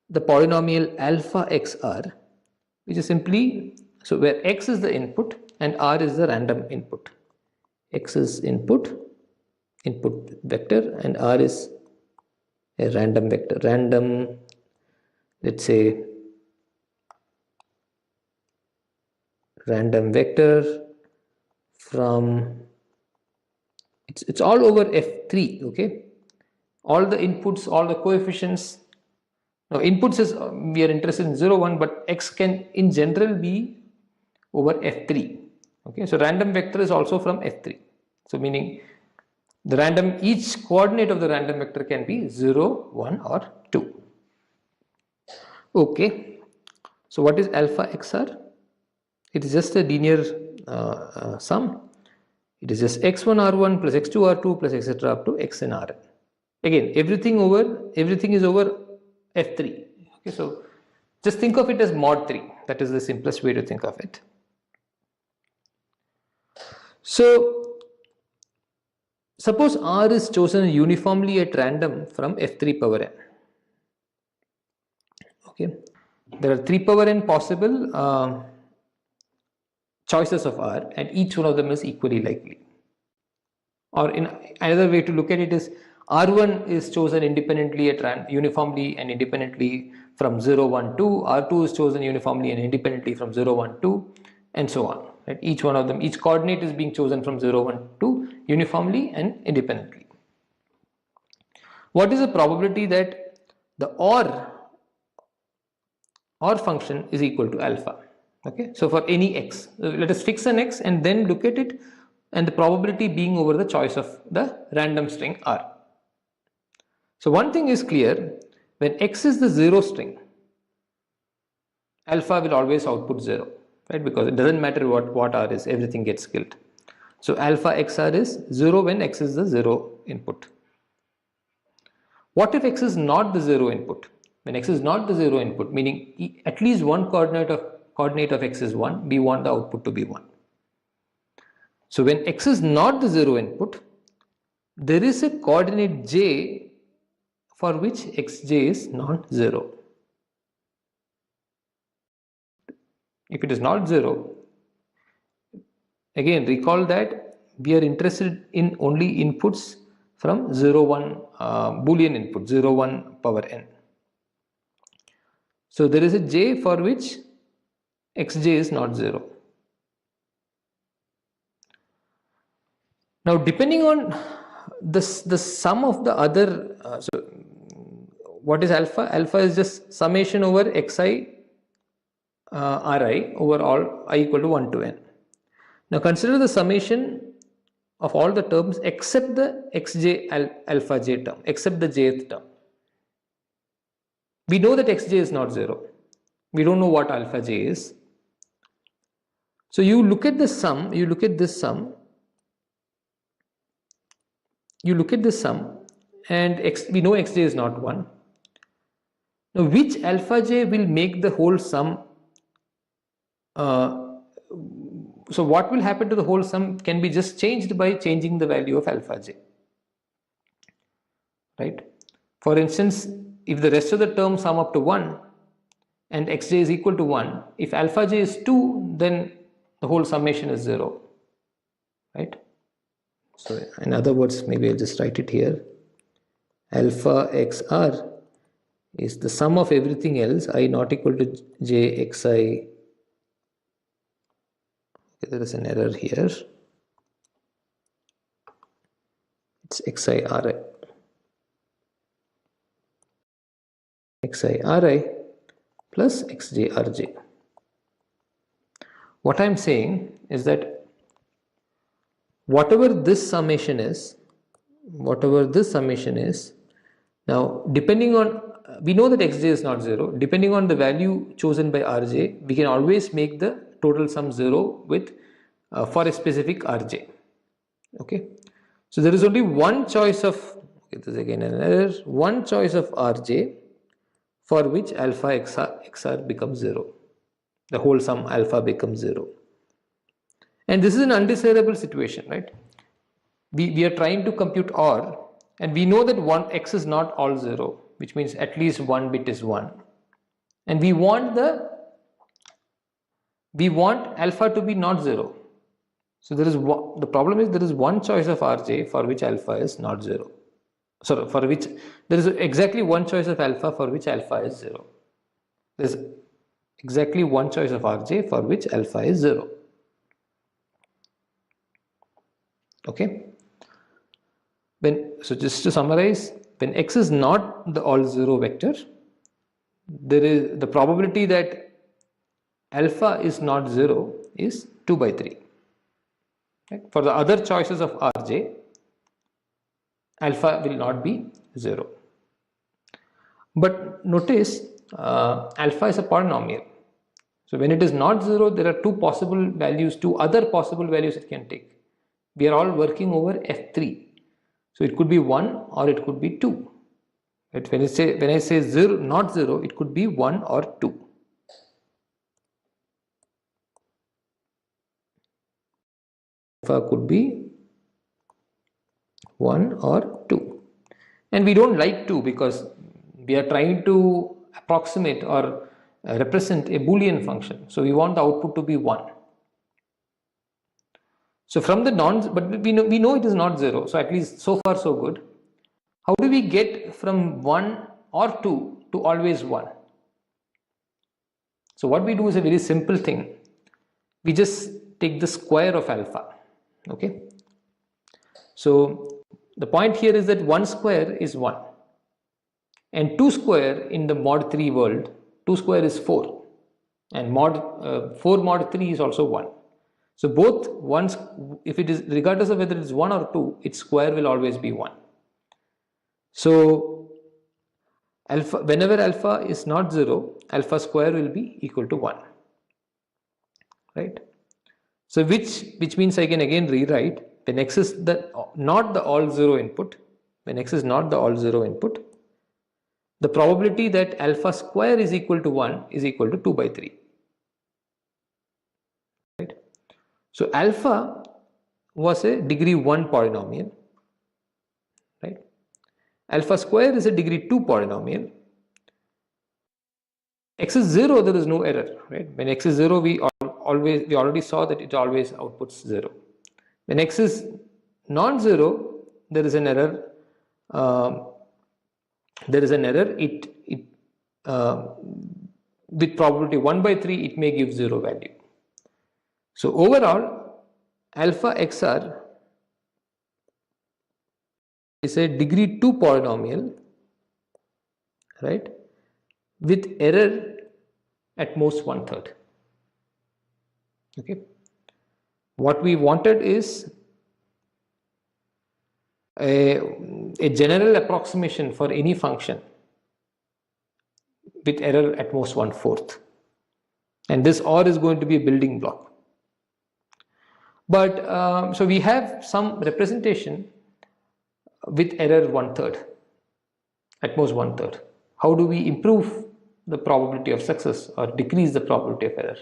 the polynomial alpha xr, which is simply, so where x is the input and r is the random input. X is input vector, and r is a random vector. Random, let's say random vector from, it's all over f3. Okay, all the inputs, all the coefficients. Now inputs is, we are interested in 0 1, but x can in general be over f3. Okay, so random vector is also from f3. So meaning the random, each coordinate of the random vector can be 0 1 or 2. Okay, so what is alpha xr? It is just a linear sum. It is just x1 r1 plus x2 r2 plus etc. up to xn rn. Again, everything is over f3. Okay, so just think of it as mod 3. That is the simplest way to think of it. So suppose r is chosen uniformly at random from f3 power n. Okay, there are 3 power n possible choices of r, and each one of them is equally likely. Or in another way to look at it is, r1 is chosen independently at uniformly and independently from 0 1 2, r2 is chosen uniformly and independently from 0 1 2, and so on. Right? Each one of them, each coordinate is being chosen from 0 1 2 uniformly and independently. What is the probability that the or function is equal to alpha? Okay, so for any x, let us fix an x and then look at it, and the probability being over the choice of the random string r. So one thing is clear: when x is the 0 string, alpha will always output 0, right? Because it doesn't matter what r is, everything gets killed. So alpha xr is 0 when x is the 0 input. What if x is not the 0 input? When x is not the 0 input, meaning at least one coordinate of x is 1, we want the output to be 1. So when x is not the 0 input, there is a coordinate j for which xj is non-zero. If it is not 0, again recall that we are interested in only inputs from 0 1 Boolean input, 0 1 power n. So there is a j for which xj is not 0. Now depending on the sum of the other, what is alpha? Alpha is just summation over xi Ri over all I equal to 1 to n. Now consider the summation of all the terms except the xj alpha j term, except the jth term. We know that xj is not 0. We don't know what alpha j is. So you look at the sum, you look at this sum, and we know xj is not 1. Now which alpha j will make the whole sum? So what will happen to the whole sum can be just changed by changing the value of alpha j, right? For instance, if the rest of the terms sum up to 1 and xj is equal to 1, if alpha j is 2, then the whole summation is 0, right? So in other words, maybe I'll just write it here. Alpha xr is the sum of everything else, I not equal to j xi. Okay, there is an error here. It's xi ri. Xi ri plus xj rj. What I'm saying is that whatever this summation is, now depending on, we know that xj is not 0, depending on the value chosen by rj, we can always make the total sum 0 with for a specific rj. Okay, so there is only one choice of, okay, this is again an error, one choice of rj for which alpha xr becomes 0. The whole sum alpha becomes 0. And this is an undesirable situation, right? We are trying to compute OR, and we know that x is not all 0, which means at least one bit is 1. And we want alpha to be not 0. So there is the problem is there is one choice of rj for which alpha is not 0. So for which there is exactly one choice of alpha for which alpha is 0. There is exactly one choice of rj for which alpha is 0. Okay. So just to summarize, when x is not the all 0 vector, there is the probability that alpha is not 0 is 2 by 3. Right? For the other choices of rj, alpha will not be 0. But notice alpha is a polynomial. So when it is not 0, there are two other possible values it can take. We are all working over f3. So it could be 1 or it could be 2. Right? When I say 0, not 0, it could be 1 or 2. Alpha could be 1 or 2. And we don't like 2 because we are trying to approximate or represent a Boolean function. So we want the output to be 1. So from the but we know it is not 0. So at least so far so good. How do we get from 1 or 2 to always 1? So what we do is a very simple thing. We just take the square of alpha. Okay. So the point here is that 1 square is 1. And 2 square in the mod 3 world, 2 square is 4. And 4 mod 3 is also 1. So both ones, if it is regardless of whether it is 1 or 2, its square will always be 1. So alpha, whenever alpha is not 0, alpha square will be equal to 1. Right? So which means I can again rewrite when x is not the all 0 input, the probability that alpha square is equal to 1 is equal to 2 by 3. Right? So alpha was a degree 1 polynomial. Right? Alpha square is a degree 2 polynomial. X is 0, there is no error. Right? When x is 0, we already saw that it always outputs 0. When x is non-zero, there is an error. With probability 1 by 3, it may give 0 value. So overall, alpha xr is a degree 2 polynomial, right, with error at most 1/3. Okay, what we wanted is a general approximation for any function with error at most 1/4, and this OR is going to be a building block. But so we have some representation with error 1/3, at most 1/3. How do we improve the probability of success or decrease the probability of error?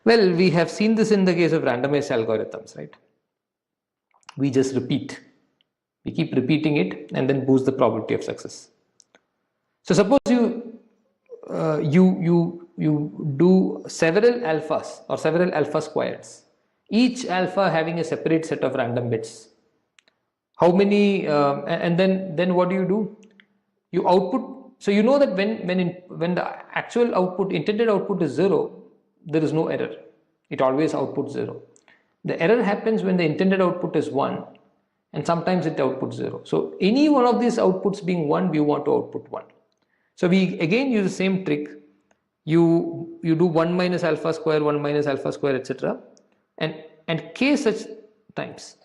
Well, we have seen this in the case of randomized algorithms, right? We just repeat. We keep repeating it and then boost the probability of success. So suppose you do several alphas or several alpha squareds, each alpha having a separate set of random bits. How many? And then what do? You output. So you know that when the actual output, intended output is 0, there is no error. It always outputs 0. The error happens when the intended output is 1, and sometimes it outputs 0. So any one of these outputs being 1, we want to output 1. So we again use the same trick. You do 1 minus alpha square, 1 minus alpha square, etc. and k such times.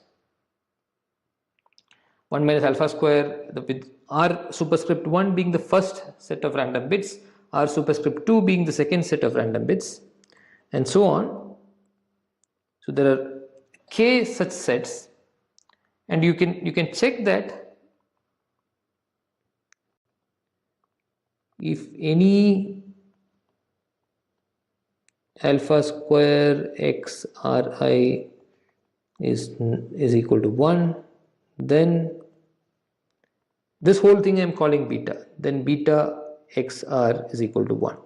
1 minus alpha square with r superscript 1 being the first set of random bits, r superscript 2 being the second set of random bits, and so on. So there are k such sets, and you can check that if any alpha square x ri is equal to 1, then this whole thing I am calling beta, then beta xr is equal to 1,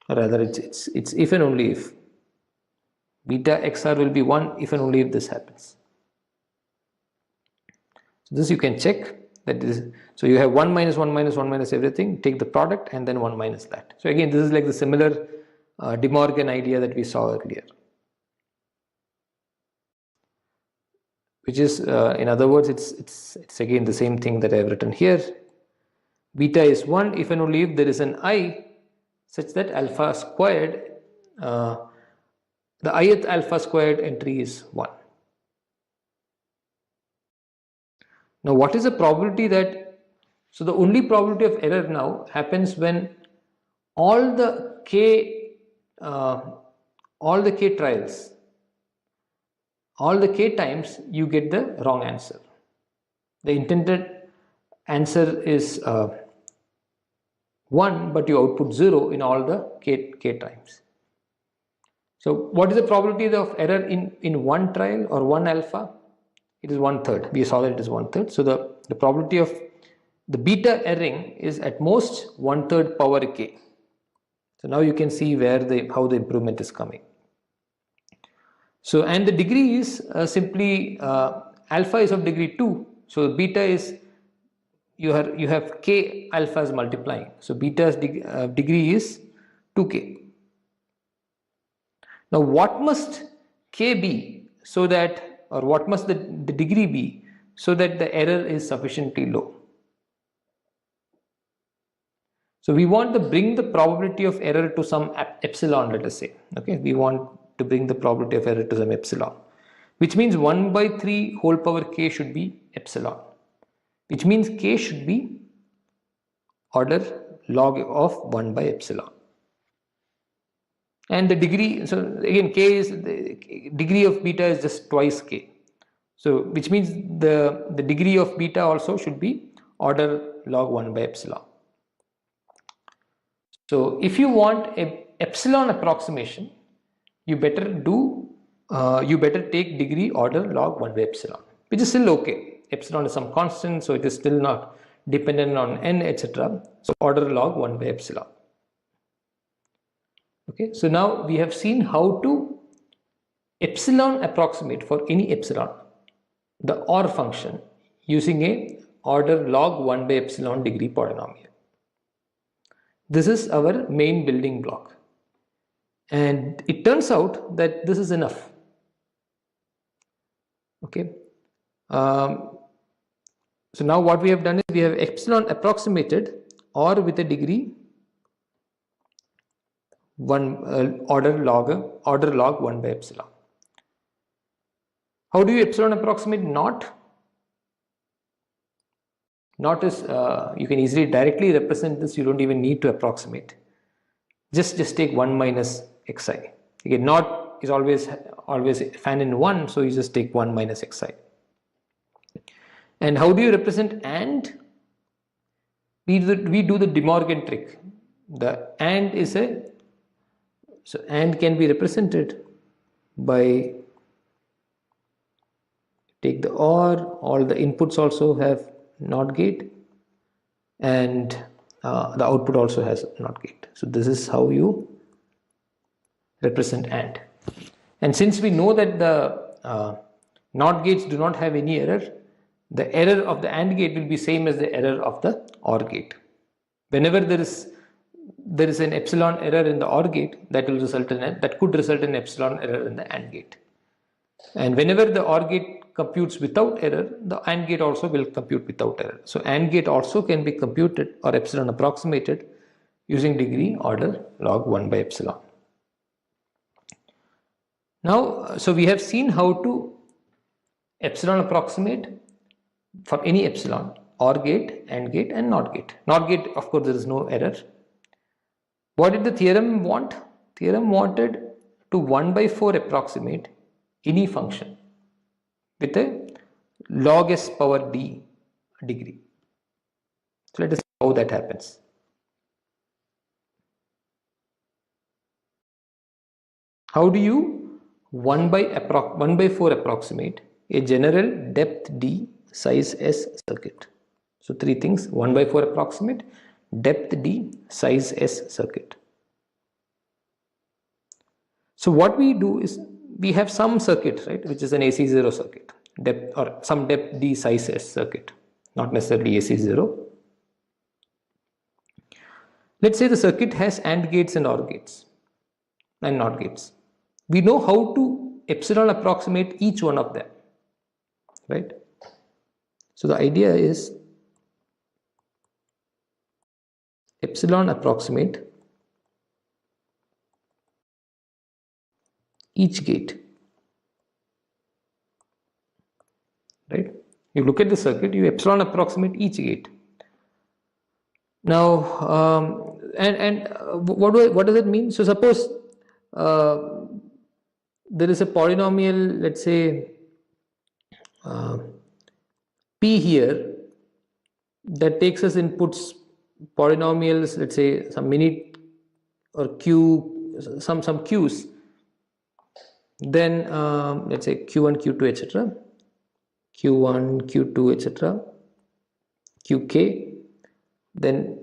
or rather it's if and only if beta xr will be 1 if and only if this happens. So this you can check that is, so you have 1 minus 1 minus 1 minus everything, take the product and then 1 minus that. So again this is like the similar De Morgan idea that we saw earlier, which is in other words it's again the same thing that I have written here. Beta is 1 if and only if there is an I such that alpha squared, the ith alpha squared entry is 1. Now what is the probability that, so the only probability of error now happens when all the k trials, all the k times you get the wrong answer. The intended answer is 1, but you output 0 in all the k times. So what is the probability of error in one trial or one alpha? It is 1/3. We saw that it is 1/3. So the probability of the beta erring is at most 1/3 power k. So now you can see where how the improvement is coming. So and the degree is simply alpha is of degree 2. So beta is, you have k alphas multiplying. So beta's degree is 2k. Now what must k be so that, or what must the degree be so that the error is sufficiently low? So we want to bring the probability of error to some epsilon, let us say. Okay, we want to bring the probability of error to some epsilon, which means 1/3 whole power k should be epsilon, which means k should be order log of 1 by epsilon. And the degree, so again k is, the degree of beta is just twice k. So which means the degree of beta also should be order log 1 by epsilon. So if you want a epsilon approximation, you better take degree order log 1 by epsilon, which is still okay. Epsilon is some constant, so it is still not dependent on n, etc. So order log 1 by epsilon. Okay, so now we have seen how to epsilon approximate for any epsilon the OR function using a order log 1 by epsilon degree polynomial. This is our main building block, and it turns out that this is enough. Okay, so now what we have done is we have epsilon approximated OR with a degree order log 1 by epsilon. How do you epsilon approximate naught? Naught is, you can easily directly represent this, you don't even need to approximate. Just take 1 minus xi. Again, naught is always fan in 1, so you just take 1 minus xi. And how do you represent AND? We do the De Morgan trick. The AND is so AND can be represented by, take the OR, all the inputs also have NOT gate, and the output also has NOT gate. So this is how you represent AND. And since we know that the NOT gates do not have any error, the error of the AND gate will be same as the error of the OR gate. Whenever there is an epsilon error in the OR gate, that could result in epsilon error in the AND gate. And whenever the OR gate computes without error, the AND gate also will compute without error. So AND gate also can be computed or epsilon approximated using degree order log 1 by epsilon. Now, so we have seen how to epsilon approximate for any epsilon, OR gate, AND gate, and NOT gate. NOT gate, of course, there is no error. What did the theorem want? Theorem wanted to 1 by 4 approximate any function with a log s power d degree. So let us see how that happens. How do you 1 by 4 approximate a general depth d size s circuit? So three things: 1 by 4 approximate, depth d, size s circuit. So what we do is, we have some circuit, right, which is an AC0 circuit, depth or some depth d size s circuit, not necessarily AC0. Let's say the circuit has AND gates and OR gates and NOT gates. We know how to epsilon approximate each one of them, right? So the idea is epsilon approximate each gate, right? You look at the circuit, you epsilon approximate each gate. Now, what does it mean? So suppose there is a polynomial, let's say p here, that takes as inputs polynomials, let's say some minute or q, some q's, then let's say q1, q2, etc., q1, q2, etc., qk. Then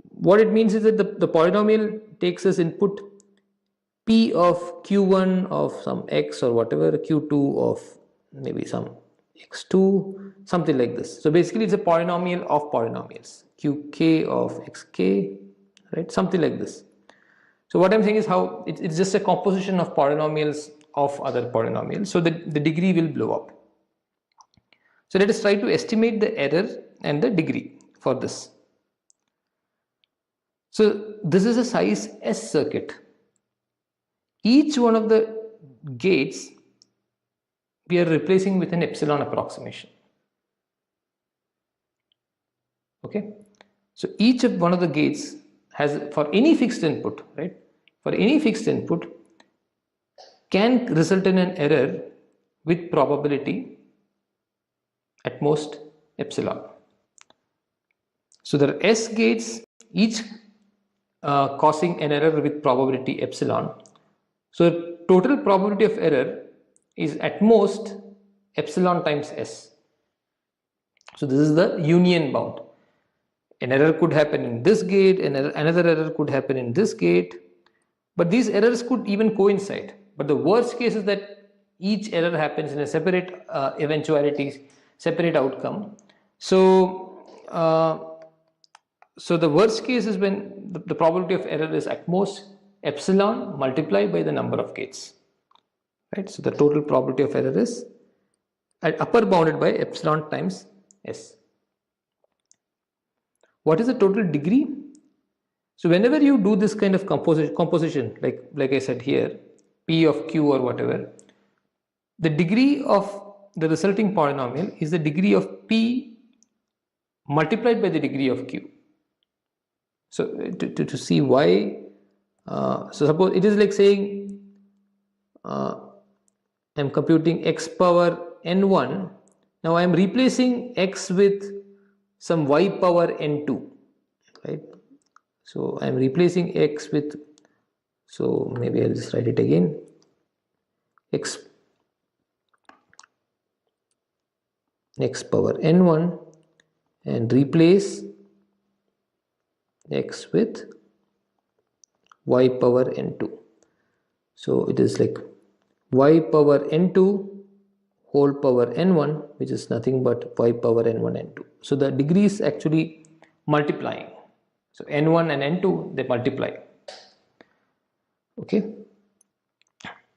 what it means is that the polynomial takes as input p of q1 of some x or whatever, q2 of maybe some x2, something like this. So basically it's a polynomial of polynomials, qk of xk, right, something like this. So what I'm saying is how it's just a composition of polynomials of other polynomials, so that the degree will blow up. So let us try to estimate the error and the degree for this. So this is a size S circuit. Each one of the gates we are replacing with an epsilon approximation. Okay, so each of one of the gates has, for any fixed input, right, for any fixed input, can result in an error with probability at most epsilon. So there are S gates, each causing an error with probability epsilon. So total probability of error is at most epsilon times S. So this is the union bound. An error could happen in this gate, another error could happen in this gate, but these errors could even coincide. But the worst case is that each error happens in a separate eventuality, separate outcome. So the worst case is when the probability of error is at most epsilon multiplied by the number of gates, right? So the total probability of error is at upper bounded by epsilon times S. What is the total degree? So whenever you do this kind of composition, like I said here, P of Q or whatever, the degree of the resulting polynomial is the degree of P multiplied by the degree of Q. So to see why, so suppose it is like saying I'm computing x power n1. Now I am replacing x with some y power n2, right? So I am replacing x with, so maybe I'll just write it again, x power n1 and replace x with y power n2. So it is like y power n2 whole power n1, which is nothing but y power n1 n2. So the degree is actually multiplying. So n1 and n2, they multiply. Okay.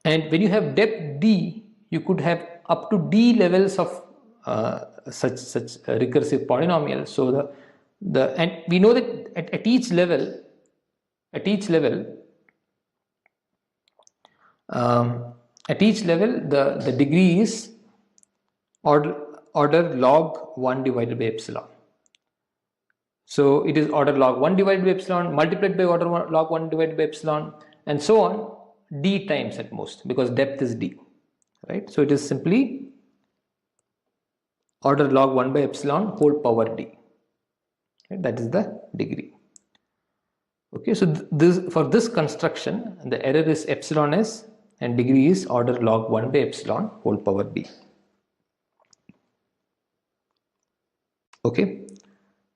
And when you have depth d, you could have up to d levels of such recursive polynomial. So and we know that at each level, the degree is order log 1 divided by epsilon. So it is order log 1 divided by epsilon multiplied by order log 1 divided by epsilon, and so on, d times at most, because depth is d, right? So it is simply order log 1 by epsilon whole power d, right? That is the degree. Okay, so for this construction, the error is epsilon s and degree is order log 1 by epsilon whole power d. Okay,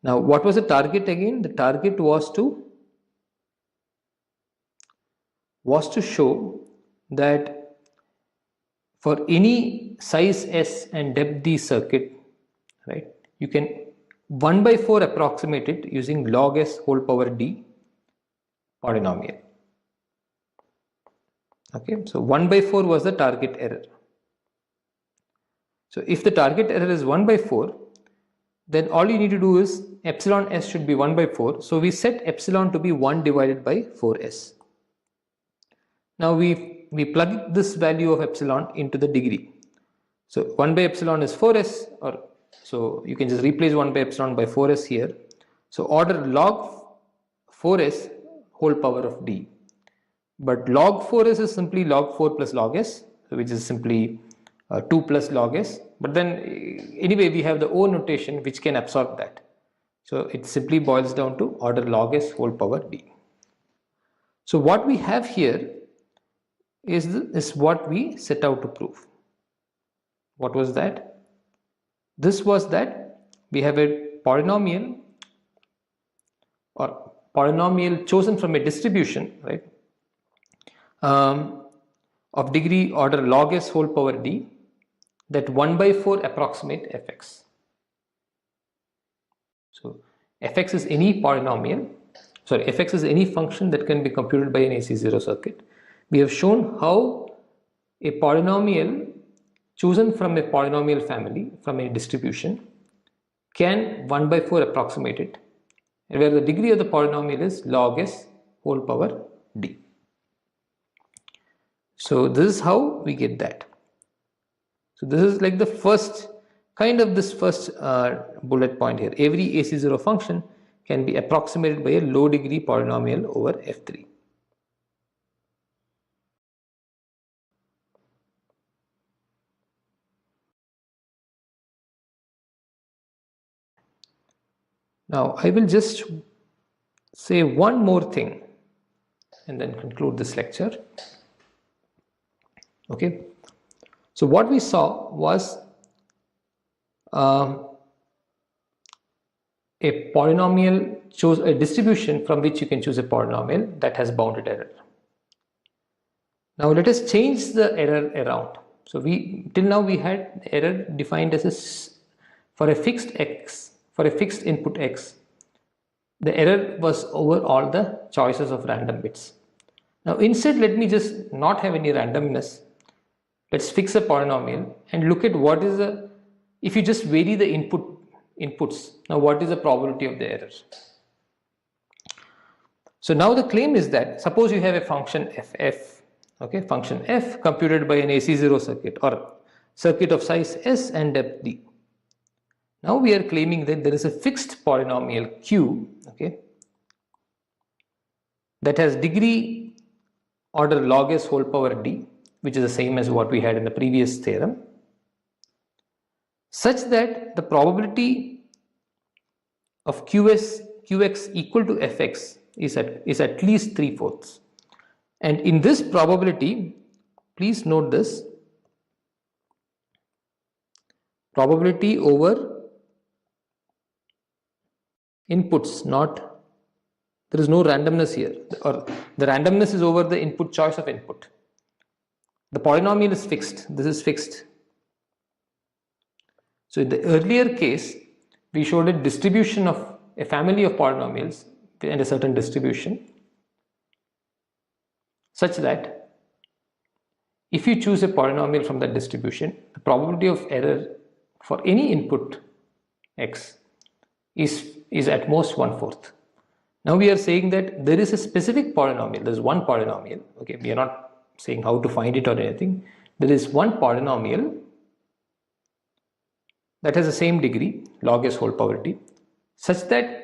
now what was the target again? The target was to show that for any size s and depth d circuit, right, you can 1 by 4 approximate it using log s whole power d polynomial. Okay, so 1 by 4 was the target error. So if the target error is 1 by 4, then all you need to do is epsilon s should be 1 by 4. So we set epsilon to be 1 divided by 4s. Now we plug this value of epsilon into the degree. So 1 by epsilon is 4s, or so you can just replace 1 by epsilon by 4s here. So order log 4s whole power of d. But log 4s is simply log 4 plus log s, which is simply 2 plus log s. But then anyway, we have the O notation which can absorb that. So it simply boils down to order log s whole power d. So what we have here is what we set out to prove. What was that? This was that we have a polynomial or polynomial chosen from a distribution, right, of degree order log s whole power d, that 1 by 4 approximate fx. So fx is any polynomial, sorry, fx is any function that can be computed by an AC0 circuit. We have shown how a polynomial chosen from a polynomial family, from a distribution, can 1 by 4 approximate it, and where the degree of the polynomial is log s whole power d. So this is how we get that. So this is like the first kind of this first bullet point here. Every AC0 function can be approximated by a low degree polynomial over F3. Now I will just say one more thing and then conclude this lecture. Okay. So what we saw was a polynomial, chose a distribution from which you can choose a polynomial that has bounded error. Now let us change the error around. So till now we had error defined as for a fixed x, for a fixed input x, the error was over all the choices of random bits. Now instead, let me just not have any randomness. Let's fix a polynomial and look at what is the, if you just vary the inputs, now what is the probability of the error? So now the claim is that suppose you have a function f, okay, function f computed by an AC0 circuit or circuit of size s and depth d. Now we are claiming that there is a fixed polynomial q, okay, that has degree order log s whole power d, which is the same as what we had in the previous theorem, such that the probability of qx equal to fx is at least 3/4. And in this probability, please note this, probability over inputs, not, there is no randomness here, or the randomness is over the input choice of input. The polynomial is fixed, this is fixed. So in the earlier case, we showed a distribution of a family of polynomials and a certain distribution, such that if you choose a polynomial from that distribution, the probability of error for any input x is at most 1/4. Now we are saying that there is a specific polynomial, there is one polynomial, okay, we are not saying how to find it or anything. There is one polynomial that has the same degree, log s whole power d, such that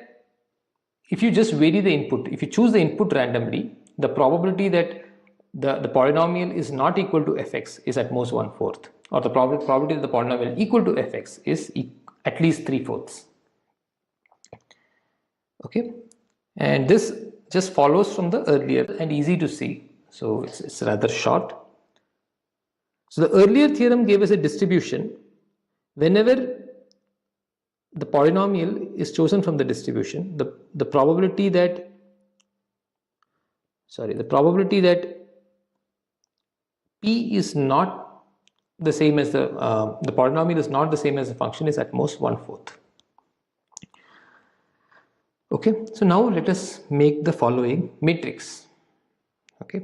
if you just vary the input, if you choose the input randomly, the probability that the polynomial is not equal to fx is at most 1/4, or the probability that the polynomial equal to fx is at least 3/4. Okay, and this just follows from the earlier and easy to see, so it's rather short. So the earlier theorem gave us a distribution. Whenever the polynomial is chosen from the distribution, the probability that p is not the same as the polynomial is not the same as the function is at most 1/4. Okay, so now let us make the following matrix. Okay,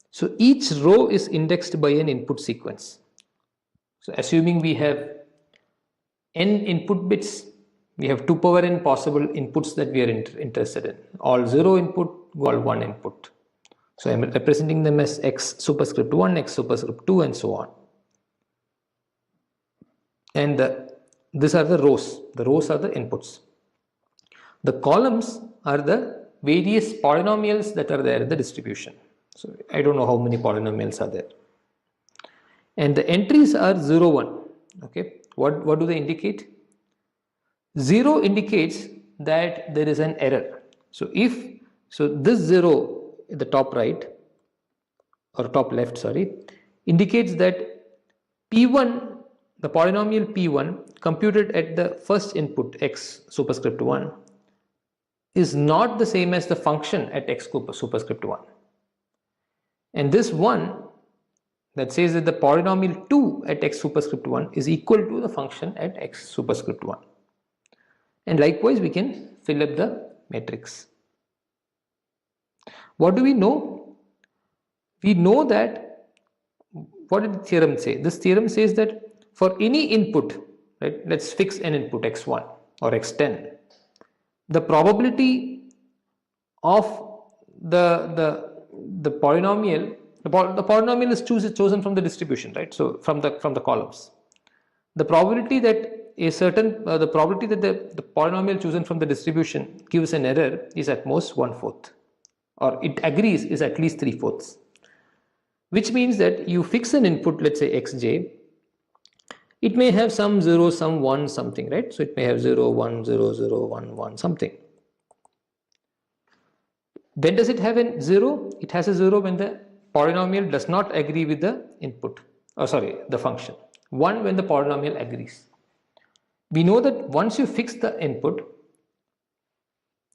so each row is indexed by an input sequence. So assuming we have n input bits, we have 2 power n possible inputs that we are interested in. All 0 input, all 1 input. So I am representing them as x superscript 1, x superscript 2, and so on. And these are the rows. The rows are the inputs. The columns are the various polynomials that are there in the distribution. So I don't know how many polynomials are there. And the entries are 0, 1. Okay, what do they indicate? 0 indicates that there is an error. So this 0 in the top right or top left, sorry, indicates that P1, the polynomial P1 computed at the first input x superscript 1 is not the same as the function at x superscript 1. And this 1 that says that the polynomial 2 at x superscript 1 is equal to the function at x superscript 1. And likewise we can fill up the matrix. What do we know? We know that, what did the theorem say? This theorem says that for any input, right, let's fix an input x1 or x10, the probability of the polynomial, the polynomial is chosen from the distribution, right? So from the columns, the probability that the probability that the polynomial chosen from the distribution gives an error is at most 1/4, or it agrees is at least 3/4, which means that you fix an input, let's say xj, it may have some 0, some 1, something, right? So it may have 0, 1, 0, 0, 1, 1, something. When does it have a 0? It has a 0 when the polynomial does not agree with the input, the function. 1 when the polynomial agrees. We know that once you fix the input,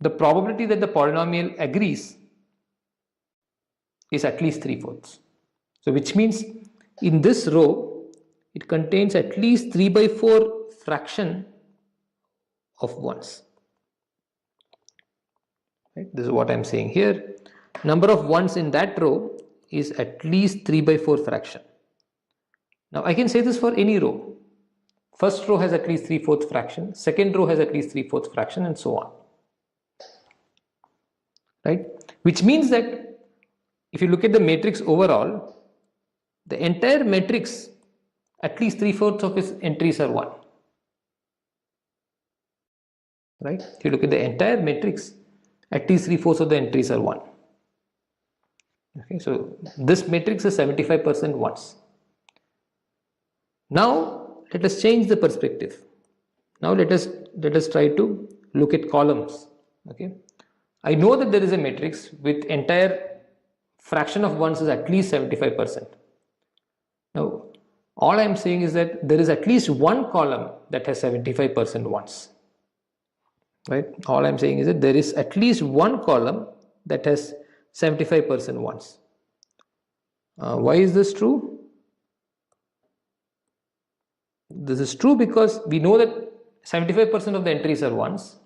the probability that the polynomial agrees is at least 3/4. So which means in this row, it contains at least 3/4 fraction of ones. Right? This is what I am saying here. Number of ones in that row is at least 3/4 fraction. Now I can say this for any row. First row has at least 3/4 fraction, second row has at least 3/4 fraction, and so on. Right? which means that if you look at the matrix overall, the entire matrix, at least 3/4 of its entries are 1. Right? If you look at the entire matrix, at least 3/4 of the entries are 1. Okay, so this matrix is 75% ones. Now let us change the perspective. Now let us try to look at columns. Okay, I know that there is a matrix with entire fraction of ones is at least 75%. Now all I am saying is that there is at least one column that has 75% ones. Right? All I am saying is that there is at least one column that has 75% ones. Why is this true? This is true because we know that 75% of the entries are ones.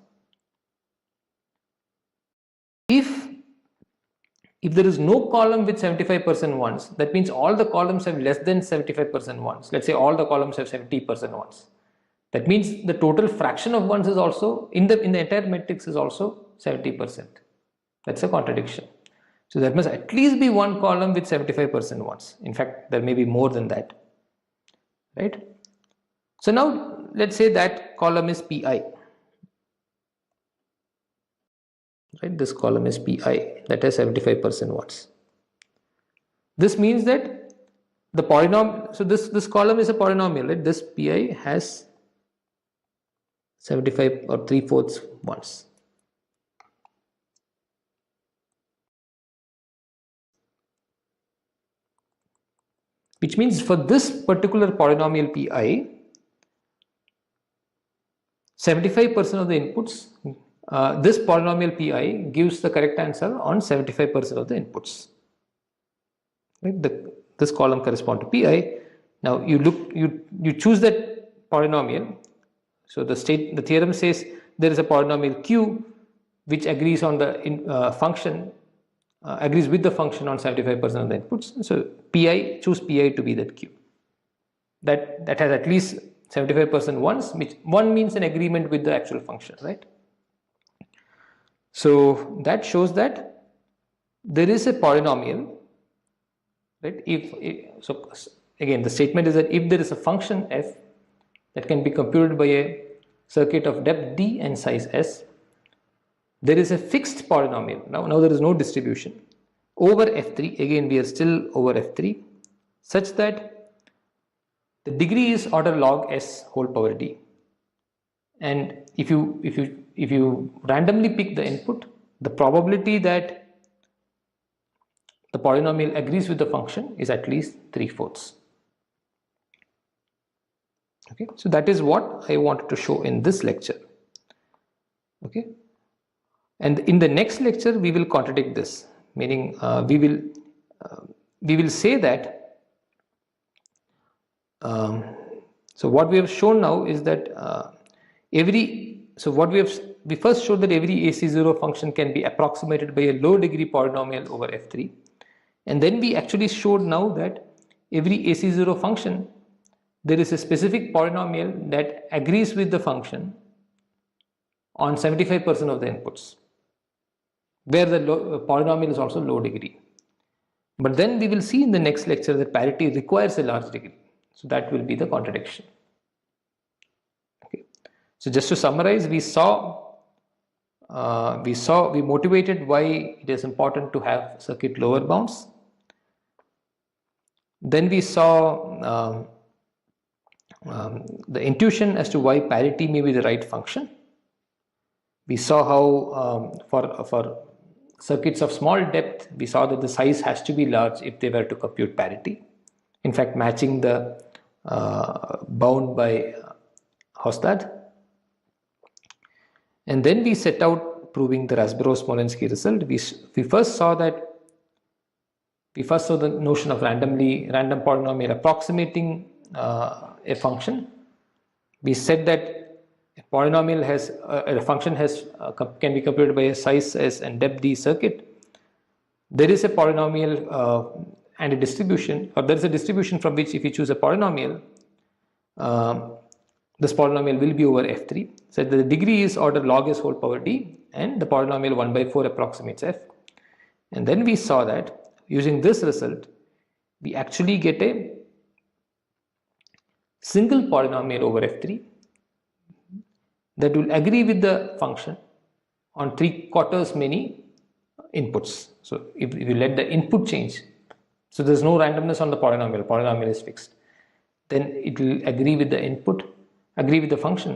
If there is no column with 75% ones, that means all the columns have less than 75% ones. Let's say all the columns have 70% ones. That means the total fraction of ones is also in the entire matrix is also 70%. That's a contradiction. So there must at least be one column with 75% ones. In fact, there may be more than that. Right? So now let's say that column is pi. Right? This column is pi that has 75% ones. This means that the polynomial, so this column is a polynomial, right? This pi has 75 or 3/4 ones. Which means for this particular polynomial pi, 75% of the inputs, this polynomial pi gives the correct answer on 75% of the inputs. Right? This column corresponds to pi. Now you choose that polynomial. So the theorem says there is a polynomial q which agrees on the function, agrees with the function on 75% of the inputs. So choose pi to be that q. That has at least 75% ones, which one means an agreement with the actual function, right? So that shows that there is a polynomial, right? So again, the statement is that if there is a function f that can be computed by a circuit of depth d and size s, there is a fixed polynomial. Now there is no distribution over f3. Again, we are still over f3, such that the degree is order log s whole power d. And if you randomly pick the input, the probability that the polynomial agrees with the function is at least 3/4. Okay, so that is what I wanted to show in this lecture. Okay, and in the next lecture we will contradict this, meaning we will say that so what we have shown now is that we first showed that every AC0 function can be approximated by a low degree polynomial over f3, and then we actually showed now that every AC0 function, there is a specific polynomial that agrees with the function on 75% of the inputs, where the polynomial is also low degree. But then we will see in the next lecture that parity requires a large degree. So that will be the contradiction. Okay. So just to summarize, we motivated why it is important to have circuit lower bounds. Then we saw the intuition as to why parity may be the right function. We saw how for circuits of small depth, we saw that the size has to be large if they were to compute parity. In fact, matching the bound by Hofstad. And then we set out proving the Rasberov-Smolensky result. We first saw the notion of random polynomial approximating a function. We said that a polynomial a function can be computed by a size s and depth d circuit. There is a polynomial and a distribution, or there is a distribution from which if you choose a polynomial, this polynomial will be over f3. So the degree is order log s whole power d, and the polynomial 1/4 approximates f. And then we saw that using this result, we actually get a single polynomial over f3 that will agree with the function on 3/4 many inputs. So if you let the input change, so there's no randomness on the polynomial is fixed, then it will agree with the input, agree with the function